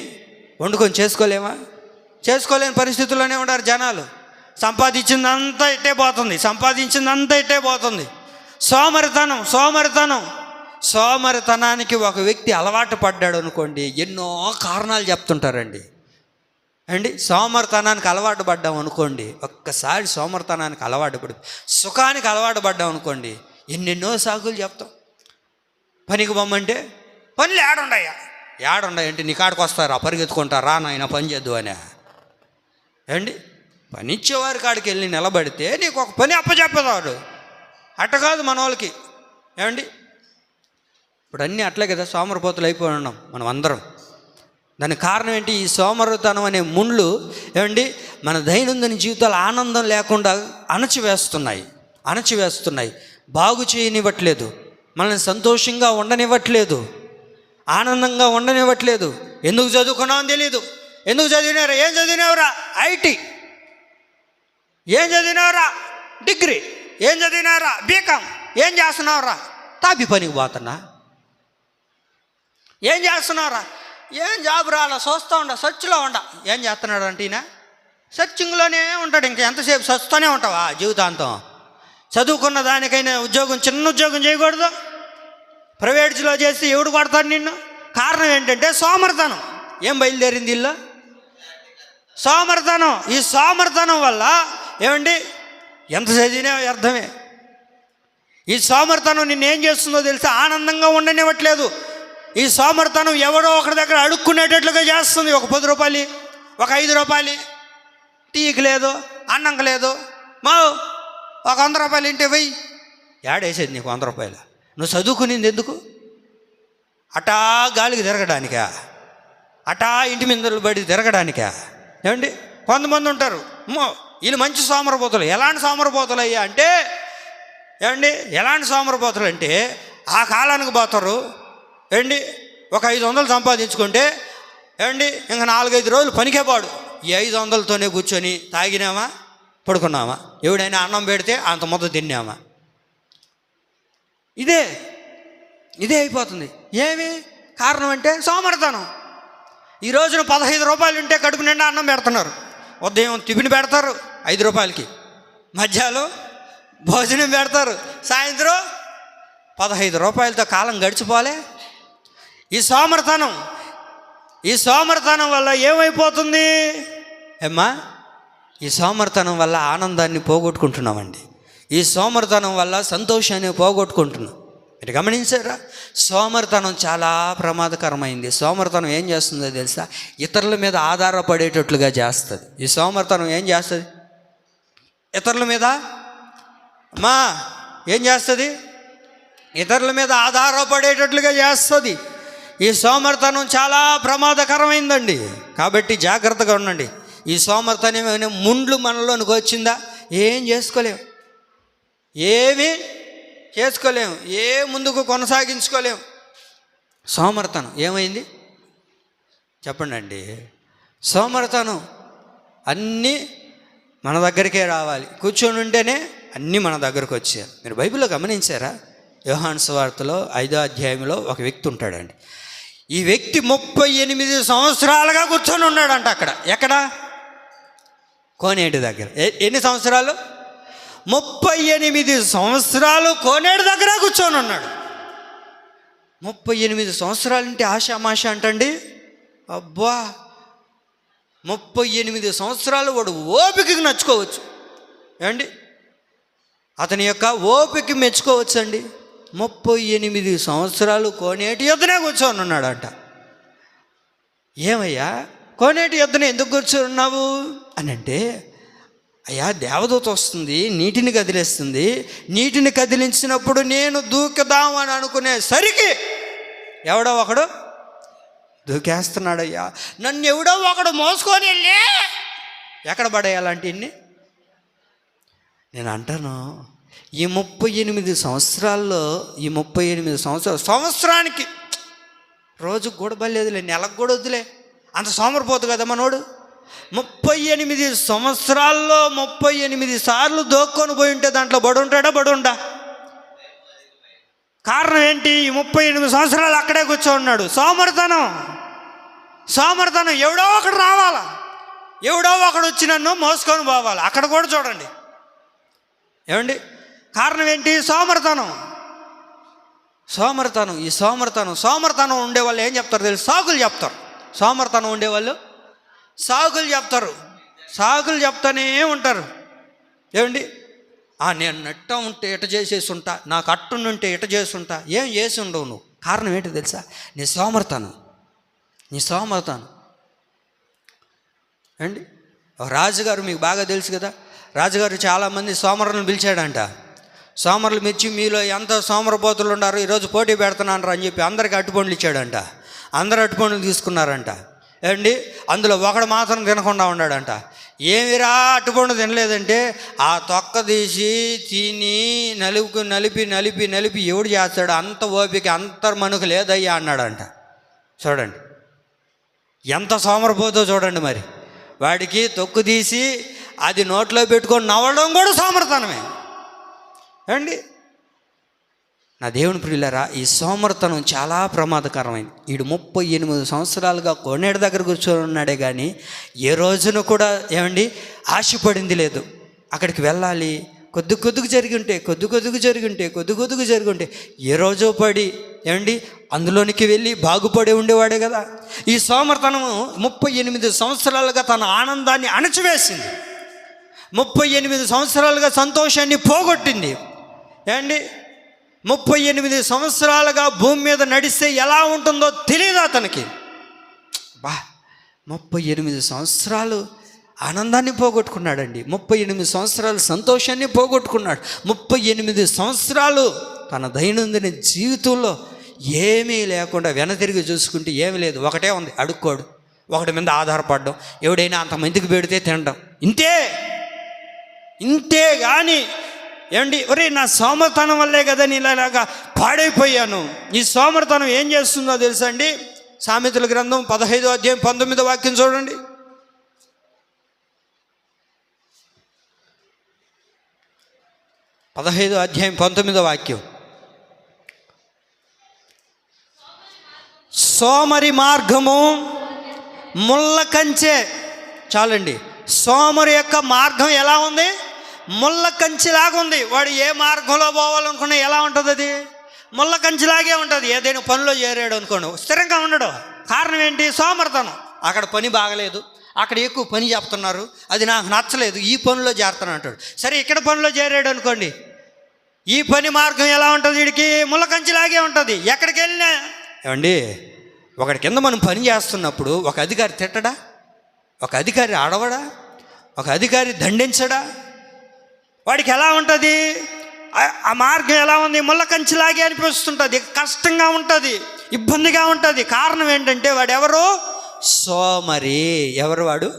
వండుకొని చేసుకోలేమా? చేసుకోలేని పరిస్థితుల్లోనే ఉన్నారు జనాలు. సంపాదించిందంతా ఇట్టే పోతుంది. సోమరితనానికి ఒక వ్యక్తి అలవాటు పడ్డాడు అనుకోండి, ఎన్నో కారణాలు చెప్తుంటారండి. సోమరితనానికి అలవాటు పడ్డాం అనుకోండి, ఒక్కసారి సోమరితనానికి అలవాటు పడి సుఖానికి అలవాటు పడ్డాం అనుకోండి, ఎన్నెన్నో సాకులు చెప్తాం. పనికి పొమ్మంటే పనులు ఏడుండయంటే నీ కాడికి వస్తారు, పరిగెత్తుకుంటారా నాయన పని చేద్దు అని. పని ఇచ్చేవారి కాడికి వెళ్ళి నిలబడితే నీకు ఒక పని అప్పచెప్పేవాడు. అట్ట కాదు మన వాళ్ళకి. ఇప్పుడు అన్నీ అట్లే కదా, సోమరిపోతులు అయిపోయి ఉన్నాం మనం అందరం. దానికి కారణం ఏంటి? ఈ సోమరితనం అనే ముళ్ళు మన దైనందిన జీవితాలు ఆనందం లేకుండా అణచివేస్తున్నాయి, బాగు చేయనివ్వట్లేదు, మనల్ని సంతోషంగా ఉండనివ్వట్లేదు, ఆనందంగా ఉండనివ్వట్లేదు. ఎందుకు చదువుకున్నామని తెలీదు. ఎందుకు చదివినారా? ఏం చదివినావురా? ఐటీ. ఏం చదివినావురా? డిగ్రీ. ఏం చదివినారా? బీకామ్. ఏం చేస్తున్నావురా? తాపి పనికి పోతున్నా. ఏం చేస్తున్నావురా? ఏం జాబ్ రాలా, చూస్తూ సర్చ్లో ఏం చేస్తున్నాడు అంటే ఈయన సర్చింగ్లోనే ఉంటాడు. ఇంకా ఎంతసేపు సర్చ్తోనే ఉంటావా జీవితాంతం? చదువుకున్న దానికైనా ఉద్యోగం, చిన్న ఉద్యోగం చేయకూడదు? ప్రైవేట్స్లో చేసి ఎవడు కొడతాడు నిన్ను? కారణం ఏంటంటే సోమరితనం. ఏం బయలుదేరింది ఇల్లు? సోమరితనం. ఈ సోమరితనం వల్ల ఎంత చదివినా వ్యర్థమే. ఈ సోమరితనం నిన్నేం చేస్తుందో తెలుసా? ఆనందంగా ఉండనివ్వట్లేదు. ఈ సోమరితనం ఎవడో ఒకరి దగ్గర అడుక్కునేటట్లుగా చేస్తుంది. ఒక 10 రూపాయలు, ఒక 5 రూపాయలు టీకి లేదు, అన్నంకి లేదు, ఒక 100 రూపాయలు ఇంటే వెయ్యి. ఏడేసేది నీకు 100 రూపాయలు? నువ్వు చదువుకునింది ఎందుకు? అటా గాలికి తిరగడానికా? అటా ఇంటి మీద బడి తిరగడానికా? కొంతమంది ఉంటారు, వీళ్ళు మంచి సోమరిపోతులు. ఎలాంటి సోమరిపోతులు అయ్యా అంటే ఎలాంటి సోమరిపోతులు అంటే ఆ కాలానికి పోతారు. ఒక 500 సంపాదించుకుంటే ఇంకా 4-5 రోజులు పనికే పాడు. ఈ 500తోనే కూర్చొని తాగినామా, పడుకున్నామా, ఎవడైనా అన్నం పెడితే అంత ముద్ద తిన్నామా. ఇదే అయిపోతుంది. ఏమి కారణం అంటే సోమరితనం. ఈ రోజున 15 రూపాయలు ఉంటే కడుపు నిండా అన్నం పెడుతున్నారు. ఉదయం టిఫిన్ పెడతారు 5 రూపాయలకి, మధ్యాహ్నం భోజనం పెడతారు, సాయంత్రం 15 రూపాయలతో కాలం గడిచిపోలే. ఈ సోమరితనం వల్ల ఏమైపోతుంది ఈ సోమరితనం వల్ల ఆనందాన్ని పోగొట్టుకుంటున్నామండి. ఈ సోమరితనం వల్ల సంతోషాన్ని పోగొట్టుకుంటున్నాం. మీరు గమనించారా? సోమరితనం చాలా ప్రమాదకరమైంది. సోమరితనం ఏం చేస్తుందో తెలుసా? ఇతరుల మీద ఆధారపడేటట్లుగా చేస్తుంది. ఈ సోమరితనం ఏం చేస్తుంది? ఇతరుల మీద ఏం చేస్తుంది? ఇతరుల మీద ఆధారపడేటట్లుగా చేస్తుంది. ఈ సోమరితనం చాలా ప్రమాదకరమైందండి. కాబట్టి జాగ్రత్తగా ఉండండి. ఈ సోమరితనం ముండ్లు మనలోనికి వచ్చిందా ఏం చేసుకోలేము, ఏమీ చేసుకోలేము, ముందుకు కొనసాగించుకోలేము. సోమరితనం ఏమైంది చెప్పండి? సోమరితనం అన్నీ మన దగ్గరికే రావాలి. కూర్చొని ఉంటేనే అన్నీ మన దగ్గరకు వచ్చాయి. మీరు బైబిల్లో గమనించారా? యోహాను సువార్తలో 5వ అధ్యాయంలో ఒక వ్యక్తి ఉంటాడండి. ఈ వ్యక్తి 38 సంవత్సరాలుగా కూర్చొని ఉన్నాడంట. ఎక్కడ? కోనేటి దగ్గర. ఎన్ని సంవత్సరాలు? 38 సంవత్సరాలు కోనేటి దగ్గర కూర్చొని ఉన్నాడు. 38 సంవత్సరాలంటే ఆషామాష అంటండి. అబ్బా, 38 సంవత్సరాలు వాడు ఓపికకి నచ్చుకోవచ్చు. అతని యొక్క ఓపిక మెచ్చుకోవచ్చు అండి. 38 సంవత్సరాలు కోనేటి యొద్దనే కూర్చొని ఉన్నాడంట. ఏమయ్యా కోనేటి యొద్దనే ఎందుకు కూర్చొని ఉన్నావు అని అంటే, అయ్యా దేవదూత వస్తుంది, నీటిని కదిలేస్తుంది. నీటిని కదిలించినప్పుడు నేను దూకుదామని అనుకునేసరికి ఎవడో ఒకడు దూకేస్తున్నాడయ్యా. నన్ను ఎవడో ఒకడు మోసుకొని వెళ్ళి ఎక్కడ పడేయాలంటే ఇన్ని. నేను అంటాను, ఈ 38 సంవత్సరాల్లో సంవత్సరానికి రోజుకు కూడా బలేదులే, నెలకు కూడా వద్దులే, అంత సోమరిపోతు కదా మనోడు. 38 సంవత్సరాల్లో 38 సార్లు దోక్కొని పోయి ఉంటే దాంట్లో బడుండా? కారణం ఏంటి? ఈ 38 సంవత్సరాలు అక్కడే కూర్చో ఉన్నాడు. సోమరితనం. ఎవడో ఒకడు రావాలా. ఎవడో ఒకడు వచ్చి నన్ను మోసుకొని పోవాలి. అక్కడ కూడా చూడండి ఏమండి, కారణం ఏంటి? సోమరితనం. ఈ సోమరితనం ఉండేవాళ్ళు ఏం చెప్తారు తెలుసు? సాకులు చెప్తారు. సోమరితనం ఉండేవాళ్ళు సాకులు చెప్తారు. సాకులు చెప్తానే ఉంటారు. ఏమండి, నేను నెట్ట ఉంటే ఇట చేసేసి ఉంటా, నాకు అట్టుంటే ఇట చేసి ఉంటా. ఏం చేసి ఉండవు నువ్వు. కారణం ఏంటో తెలుసా? నీ సోమరితనం. అండి, రాజుగారు మీకు బాగా తెలుసు కదా, రాజుగారు చాలామంది సోమరులను పిలిచాడంట. సోమరులు మెచ్చి మీలో ఎంత సోమరపోతులు ఉన్నారు, ఈరోజు పోటీ పెడుతున్నాను అని చెప్పి అందరికీ అట్టుపండ్లు ఇచ్చాడంట. అందరు అట్టుపండ్లు తీసుకున్నారంట. ఏమండి, అందులో ఒకడు మాత్రం తినకుండా ఉన్నాడంట. ఏమిరా అట్టుపండు తినలేదంటే, ఆ తొక్క తీసి తిని నలిపి ఎవడు చేస్తాడు, అంత ఓపిక అంత మనుకు లేదయ్యా అన్నాడంట. చూడండి ఎంత సోమరపోతో చూడండి. మరి వాడికి తొక్కు తీసి అది నోట్లో పెట్టుకొని నవ్వడం కూడా సోమరితనమే. ఏమండి, నా దేవుని ప్రియులారా, ఈ సోమరితనం చాలా ప్రమాదకరమైంది. వీడు 38 సంవత్సరాలుగా కోనేడు దగ్గర కూర్చొని ఉన్నాడే కానీ ఏ రోజున కూడా ఏమండి ఆశపడింది లేదు. అక్కడికి వెళ్ళాలి, కొద్దిగా జరిగి ఉంటే ఏ రోజో పడి ఏమండి అందులోనికి వెళ్ళి బాగుపడి ఉండేవాడే కదా. ఈ సోమరితనము 38 సంవత్సరాలుగా తన ఆనందాన్ని అణచివేసింది. 38 సంవత్సరాలుగా సంతోషాన్ని పోగొట్టింది. ఏమండి, 38 సంవత్సరాలుగా భూమి మీద నడిస్తే ఎలా ఉంటుందో తెలియదు అతనికి. 38 సంవత్సరాలు ఆనందాన్ని పోగొట్టుకున్నాడండి. 38 సంవత్సరాలు సంతోషాన్ని పోగొట్టుకున్నాడు. 38 సంవత్సరాలు తన దైనందిన జీవితంలో ఏమీ లేకుండా వెనతిరిగి చూసుకుంటే ఏమీ లేదు. ఒకటే ఉంది, అడుక్కోడు, ఒకటి మీద ఆధారపడడం, ఎవడైనా అంతమందికి పెడితే తినడం. ఇంతే కానీ ఏమండి, ఒరే నా సోమరితనం వల్లే కదా నేను ఇలాగా పాడైపోయాను. ఈ సోమరితనం ఏం చేస్తుందో తెలుసా అండి? సామెతల గ్రంథం 15వ అధ్యాయం 19వ వాక్యం చూడండి. 15వ అధ్యాయం 19వ వాక్యం. సోమరి మార్గము ముళ్ళ కంచె. చాలండి, సోమరి యొక్క మార్గం ఎలా ఉంది? ముళ్ళ కంచెలాగా ఉంది. వాడు ఏ మార్గంలో పోవాలనుకున్నా ఎలా ఉంటుంది? అది ముళ్ళ కంచెలాగే ఉంటుంది. ఏదైనా పనిలో చేరాడు అనుకోండి, స్థిరంగా ఉండడు. కారణం ఏంటి? సోమరితనం. అక్కడ పని బాగలేదు, అక్కడ ఎక్కువ పని చెప్తున్నారు, అది నాకు నచ్చలేదు, ఈ పనిలో చేరుతాను అంటాడు. సరే, ఇక్కడ పనిలో చేరాడు అనుకోండి, ఈ పని మార్గం ఎలా ఉంటుంది? వీడికి ముళ్ళ కంచెలాగే ఉంటుంది. ఎక్కడికి వెళ్ళినా ఏమండి, ఒకటి కింద మనం పని చేస్తున్నప్పుడు ఒక అధికారి తిట్టడా, ఒక అధికారి అడవడా, ఒక అధికారి దండించడా? వాడికి ఎలా ఉంటుంది? ఆ మార్గం ఎలా ఉంది? ముళ్ళ కంచెలాగే అనిపిస్తుంటుంది, కష్టంగా ఉంటుంది, ఇబ్బందిగా ఉంటుంది. కారణం ఏంటంటే వాడెవరు? సోమరి. ఎవరు వాడు?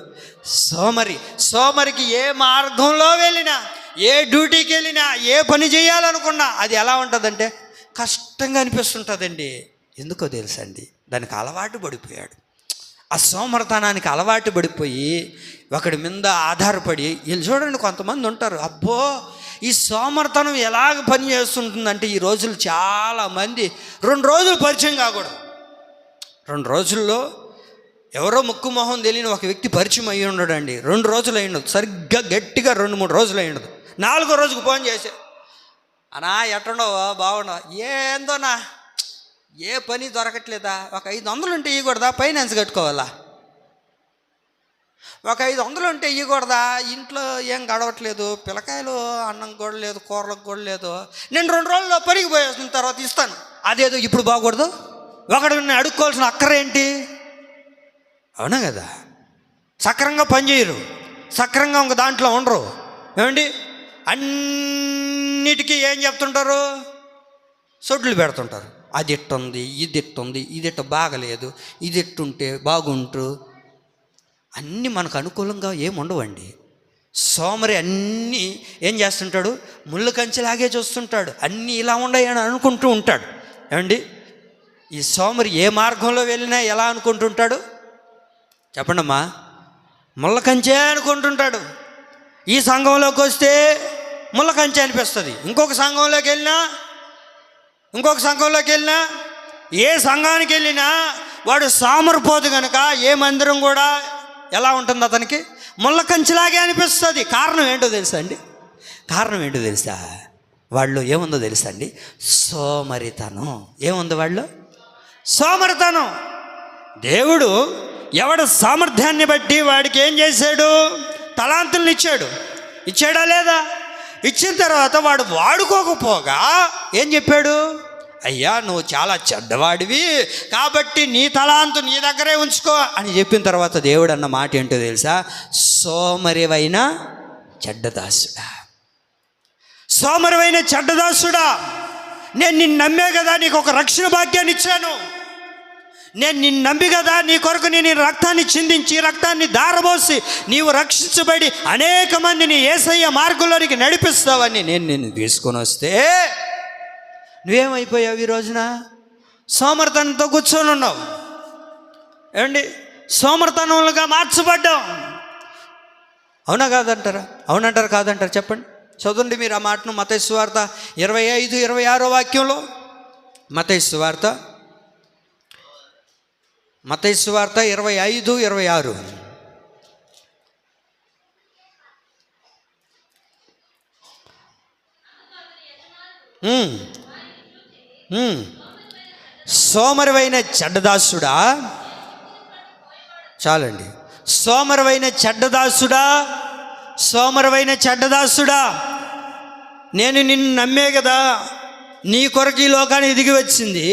సోమరికి ఏ మార్గంలో వెళ్ళినా, ఏ డ్యూటీకి వెళ్ళినా, ఏ పని చేయాలనుకున్నా అది ఎలా ఉంటుందంటే కష్టంగా అనిపిస్తుంటుందండి. ఎందుకో తెలుసండి, దానికి అలవాటు పడిపోయాడు. ఆ సోమరితనానికి అలవాటు పడిపోయి ఒకడి మీద ఆధారపడి వీళ్ళు చూడండి, కొంతమంది ఉంటారు, అబ్బో ఈ సోమరితనం ఎలాగ పని చేస్తుంటుందంటే ఈ రోజులు చాలామంది 2 రోజులు పరిచయం కాకూడదు. 2 రోజుల్లో ఎవరో ముక్కు మొహం తెలియని ఒక వ్యక్తి పరిచయం అయ్యి ఉండడండి. 2 రోజులు అయి ఉండదు, సరిగ్గా గట్టిగా 2-3 రోజులు అయి ఉండదు. 4వ రోజుకు ఫోన్ చేసే, అన్నా ఎట్టుండవో బాగుండవు, ఏందోనా ఏ పని దొరకట్లేదా, ఒక 500 ఉంటే ఇవ్వకూడదా, ఫైనాన్స్ కట్టుకోవాలా, ఒక 500 ఉంటే ఇవ్వకూడదా, ఇంట్లో ఏం గడవట్లేదు, పిల్లకాయలు అన్నం కూడా లేదు, కూరలకు కూడా లేదు, నేను 2 రోజుల్లో పనికి పోయేసిన తర్వాత ఇస్తాను. అదేదో ఇప్పుడు బాగూడదు. ఒకడు అడుక్కోవాల్సిన అక్కరేంటి? అవునా కదా? సక్రంగా పనిచేయరు, సక్రంగా ఒక దాంట్లో ఉండరు. ఏమండి, అన్నిటికీ ఏం చెప్తుంటారు? సొడ్లు పెడుతుంటారు. అది ఇట్టుంది, ఇది ఇట్టుంది, ఇది ఇట్ట బాగలేదు, ఇది ఇట్టుంటే బాగుంటు, అన్నీ మనకు అనుకూలంగా ఏముండవండి. సోమరి అన్నీ ఏం చేస్తుంటాడు? ముళ్ళు కంచెలాగే చూస్తుంటాడు, అన్నీ ఇలా ఉన్నాయని అనుకుంటూ ఉంటాడు. ఏమండి, ఈ సోమరి ఏ మార్గంలో వెళ్ళినా ఎలా అనుకుంటుంటాడు చెప్పండమ్మా? ముళ్ళ కంచె అనుకుంటుంటాడు. ఈ సంఘంలోకి వస్తే ముళ్ళ కంచె అనిపిస్తుంది, ఇంకొక సంఘంలోకి వెళ్ళినా ఏ సంఘానికి వెళ్ళినా వాడు సామరిపోతు కనుక ఏ మందిరం కూడా ఎలా ఉంటుంది అతనికి? ముళ్ళ కంచిలాగే అనిపిస్తుంది. కారణం ఏంటో తెలుసా అండి? కారణం ఏంటో తెలుసా? వాళ్ళు ఏముందో తెలుసా అండి? సోమరితనం. ఏముంది వాళ్ళు? సోమరితనం. దేవుడు ఎవడు సామర్థ్యాన్ని బట్టి వాడికి ఏం చేశాడు? తలాంతులను ఇచ్చాడా లేదా? ఇచ్చిన తర్వాత వాడు వాడుకోకపోగా ఏం చెప్పాడు? అయ్యా నువ్వు చాలా చెడ్డవాడివి కాబట్టి నీ తలాంతు నీ దగ్గరే ఉంచుకో అని చెప్పిన తర్వాత దేవుడు అన్న మాట ఏంటో తెలుసా? సోమరివైన చెడ్డదాసుడా, సోమరివైన చెడ్డదాసుడా, నేను నిన్ను నమ్మే కదా నీకు ఒక రక్షణ భాగ్యాన్ని ఇచ్చాను. నేను నిన్ను నమ్మి కదా నీ కొరకు నేను రక్తాన్ని చిందించి రక్తాన్ని దారబోసి నీవు రక్షించబడి అనేక మందిని యేసయ్య మార్గంలోనికి నడిపిస్తావని నేను నిన్ను తీసుకొని వస్తే నువ్వేమైపోయావు? ఈ రోజున సోమరితనంతో కూర్చొని ఉన్నావు. ఏమండి? సోమరితనంగా మార్చబడ్డావు. అవునా కాదంటారా? అవునంటారు కాదంటారు? చెప్పండి, చదవండి మీరు ఆ మాటను. మత్తయి సువార్త 25-26 వాక్యంలో. మత్తయి సువార్త 25-26. సోమరివైన చెడ్డదాసుడా, చాలండి. సోమరివైన చెడ్డదాసుడా, సోమరివైన చెడ్డదాసుడా, నేను నిన్ను నమ్మే కదా నీ కొరకు ఈ లోకాన్ని దిగి వచ్చింది,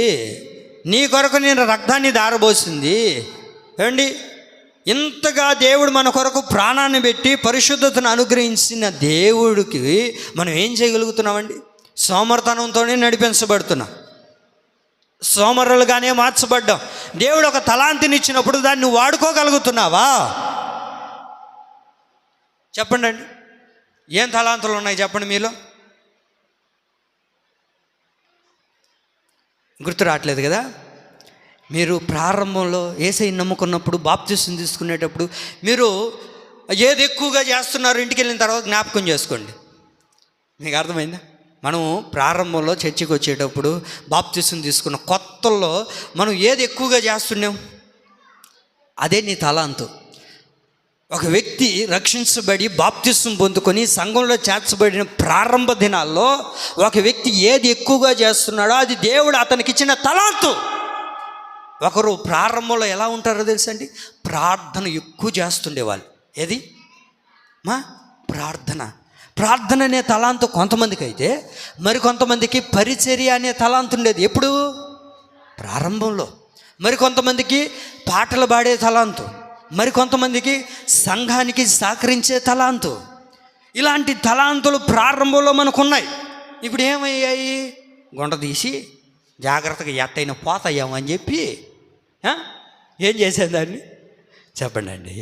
నీ కొరకు నేను రక్తాన్ని దారబోసింది. ఏమండి? ఇంతగా దేవుడు మన కొరకు ప్రాణాన్ని పెట్టి పరిశుద్ధతను అనుగ్రహించిన దేవుడికి మనం ఏం చేయగలుగుతున్నామండి? సోమరితనంతోనే నడిపించబడుతున్నాం, సోమరులుగానే మార్చబడ్డాం. దేవుడు ఒక తలాంతిని ఇచ్చినప్పుడు దాన్ని నువ్వు వాడుకోగలుగుతున్నావా? చెప్పండి అండి, ఏం తలాంతులు ఉన్నాయి చెప్పండి మీలో? గుర్తు రావట్లేదు కదా? మీరు ప్రారంభంలో యేసయ్యని నమ్ముకున్నప్పుడు, బాప్తిసం తీసుకునేటప్పుడు మీరు ఏది ఎక్కువగా చేస్తున్నారు ఇంటికి వెళ్ళిన తర్వాత జ్ఞాపకం చేసుకోండి. మీకు అర్థమైందా? మనం ప్రారంభంలో చర్చికి వచ్చేటప్పుడు బాప్తిసం తీసుకున్న కొత్తల్లో మనం ఏది ఎక్కువగా చేస్తున్నాం? అదే నీ తలాంతు. ఒక వ్యక్తి రక్షించబడి బాప్తిసం పొందుకొని సంఘంలో చేర్చబడిన ప్రారంభ దినాల్లో ఒక వ్యక్తి ఏది ఎక్కువగా చేస్తున్నాడో అది దేవుడు అతనికి ఇచ్చిన తలాంతు. ఒకరు ప్రారంభంలో ఎలా ఉంటారో తెలుసండి? ప్రార్థన ఎక్కువ చేస్తుండేవాళ్ళు. ఏది? ప్రార్థన అనే తలాంతు కొంతమందికి అయితే, మరి కొంతమందికి పరిచర్య అనే తలాంతు ఉండేది. ఎప్పుడు? ప్రారంభంలో. మరి కొంతమందికి పాటలు పాడే తలాంతు, మరి కొంతమందికి సంఘానికి సహకరించే తలాంతు. ఇలాంటి తలాంతులు ప్రారంభంలో మనకున్నాయి. ఇప్పుడు ఏమయ్యాయి? గుంట తీసి జాగ్రత్తగా ఎట్టయిన పోతాయేమని చెప్పి ఏం చేసేదాన్ని చెప్పండి అండి?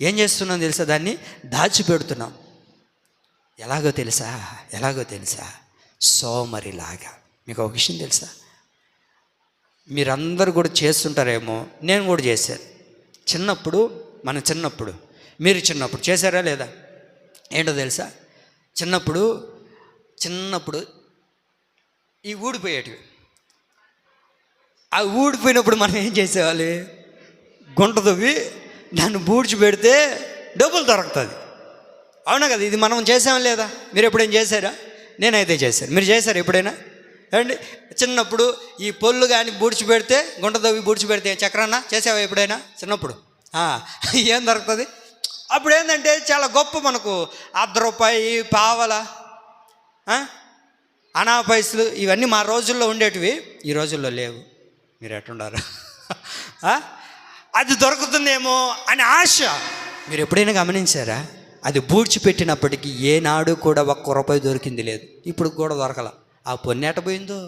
ఏం చేస్తున్నాం తెలుసా? దాన్ని దాచిపెడుతున్నాం. ఎలాగో తెలుసా? సోమరిలాగా. మీకు ఒక విషయం తెలుసా? మీరందరూ కూడా చేస్తుంటారేమో, నేను కూడా చేశాను. మీరు చిన్నప్పుడు చేశారా లేదా? ఏంటో తెలుసా? చిన్నప్పుడు ఈ ఊడిపోయేటివి. ఆ ఊడిపోయినప్పుడు మనం ఏం చేసేవాలి? గుంట తవ్వి దాన్ని బూడ్చి పెడితే డబ్బులు దొరుకుతుంది. అవునా కదా? ఇది మనం చేసామా లేదా? మీరు ఎప్పుడైనా చేశారా? నేనైతే చేశాను. మీరు చేశారు ఎప్పుడైనా? అండి, చిన్నప్పుడు ఈ పొల్లు కానీ బూడ్చి పెడితే, గుంట తవ్వి బూడ్చి పెడితే చక్రాన్న చేసావా ఎప్పుడైనా? చిన్నప్పుడు ఏం దొరుకుతుంది? అప్పుడు ఏంటంటే చాలా గొప్ప, మనకు ₹1 పావల అనా పైసలు ఇవన్నీ మా రోజుల్లో ఉండేటివి. ఈ రోజుల్లో లేవు. మీరు ఎట్టున్నారు? అది దొరుకుతుందేమో అని ఆశ. మీరు ఎప్పుడైనా గమనించారా? అది బూడ్చిపెట్టినప్పటికీ ఏనాడు కూడా ₹1 దొరికింది లేదు. ఇప్పుడు కూడా దొరకల. ఆ పొన్నెట పోయిందో.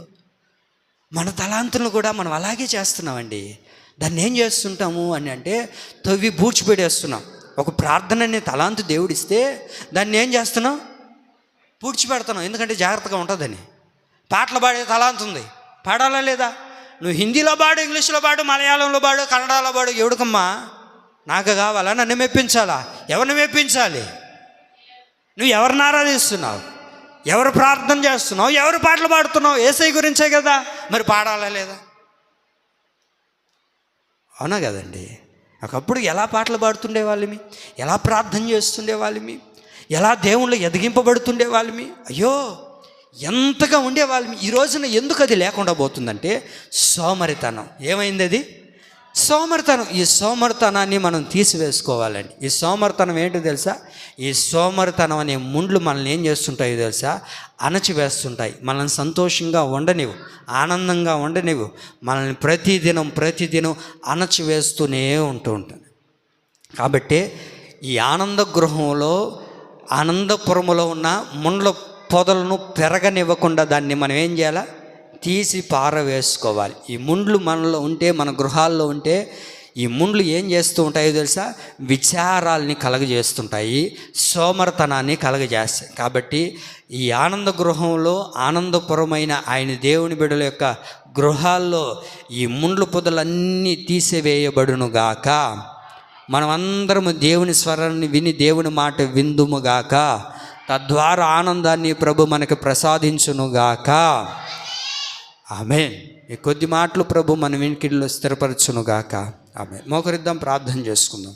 మన తలాంతులను కూడా మనం అలాగే చేస్తున్నామండి. దాన్ని ఏం చేస్తుంటాము అని అంటే తవ్వి బూడ్చిపెట్టేస్తున్నాం. ఒక ప్రార్థన అనే తలాంతు దేవుడిస్తే దాన్ని ఏం చేస్తున్నాం? పూడ్చిపెడుతున్నాం. ఎందుకంటే జాగ్రత్తగా ఉంటుందని. పాటలు పాడే తలాంతు ఉంది, పాడాలా లేదా? నువ్వు హిందీలో పాడు, ఇంగ్లీష్లో పాడు, మలయాళంలో పాడు, కన్నడలో పాడు. ఎవడికమ్మా? నాకు కావాలా? నన్ను మెప్పించాలా? ఎవరిని మెప్పించాలి? నువ్వు ఎవరిని ఆరాధిస్తున్నావు? ఎవరు ప్రార్థన చేస్తున్నావు? ఎవరు పాటలు పాడుతున్నావు? యేసయ్య గురించే కదా. మరి పాడాలా లేదా? అవునా కదండి? ఒకప్పుడు ఎలా పాటలు పాడుతుండే వాళ్ళమి, ఎలా ప్రార్థన చేస్తుండే వాళ్ళమి, ఎలా దేవుళ్ళు ఎదిగింపబడుతుండే వాళ్ళమి, అయ్యో ఎంతగా ఉండేవాళ్ళమి. ఈ రోజున ఎందుకు అది లేకుండా పోతుందంటే సోమరితనం. ఏమైంది అది? సోమరితనం. ఈ సోమరితనాన్ని మనం తీసివేసుకోవాలండి. ఈ సోమరితనం ఏంటో తెలుసా? ఈ సోమరితనం అనే ముండ్లు మనల్ని ఏం చేస్తుంటాయో తెలుసా? అణచివేస్తుంటాయి. మనల్ని సంతోషంగా ఉండనివ్వు, ఆనందంగా ఉండనివ్వు. మనల్ని ప్రతిదినం అణచివేస్తూనే ఉంటుంది. కాబట్టి ఈ ఆనంద గృహంలో, ఆనందపురములో ఉన్న ముండ్ల పొదలను పెరగనివ్వకుండా దాన్ని మనం ఏం చేయాలా? తీసి పారవేసుకోవాలి. ఈ ముండ్లు మనలో ఉంటే, మన గృహాల్లో ఉంటే, ఈ ముండ్లు ఏం చేస్తూ ఉంటాయో తెలుసా? విచారాల్ని కలగజేస్తుంటాయి, సోమరతనాన్ని కలగజేస్తాయి. కాబట్టి ఈ ఆనంద గృహంలో, ఆనందపురమైన ఆయన దేవుని బిడ్డల యొక్క గృహాల్లో ఈ ముండ్ల పొదలన్నీ తీసివేయబడునుగాక. మనమందరము దేవుని స్వరాన్ని విని దేవుని మాట విందుముగాక. తద్వారా ఆనందాన్ని ప్రభు మనకు ప్రసాదించునుగాక. ఆమేన్. ఈ కొద్ది మాటలు ప్రభు మన వెనుకల్లో స్థిరపరచునుగాక. ఆమేన్. మోకరిద్దాం, ప్రార్థన చేసుకుందాం.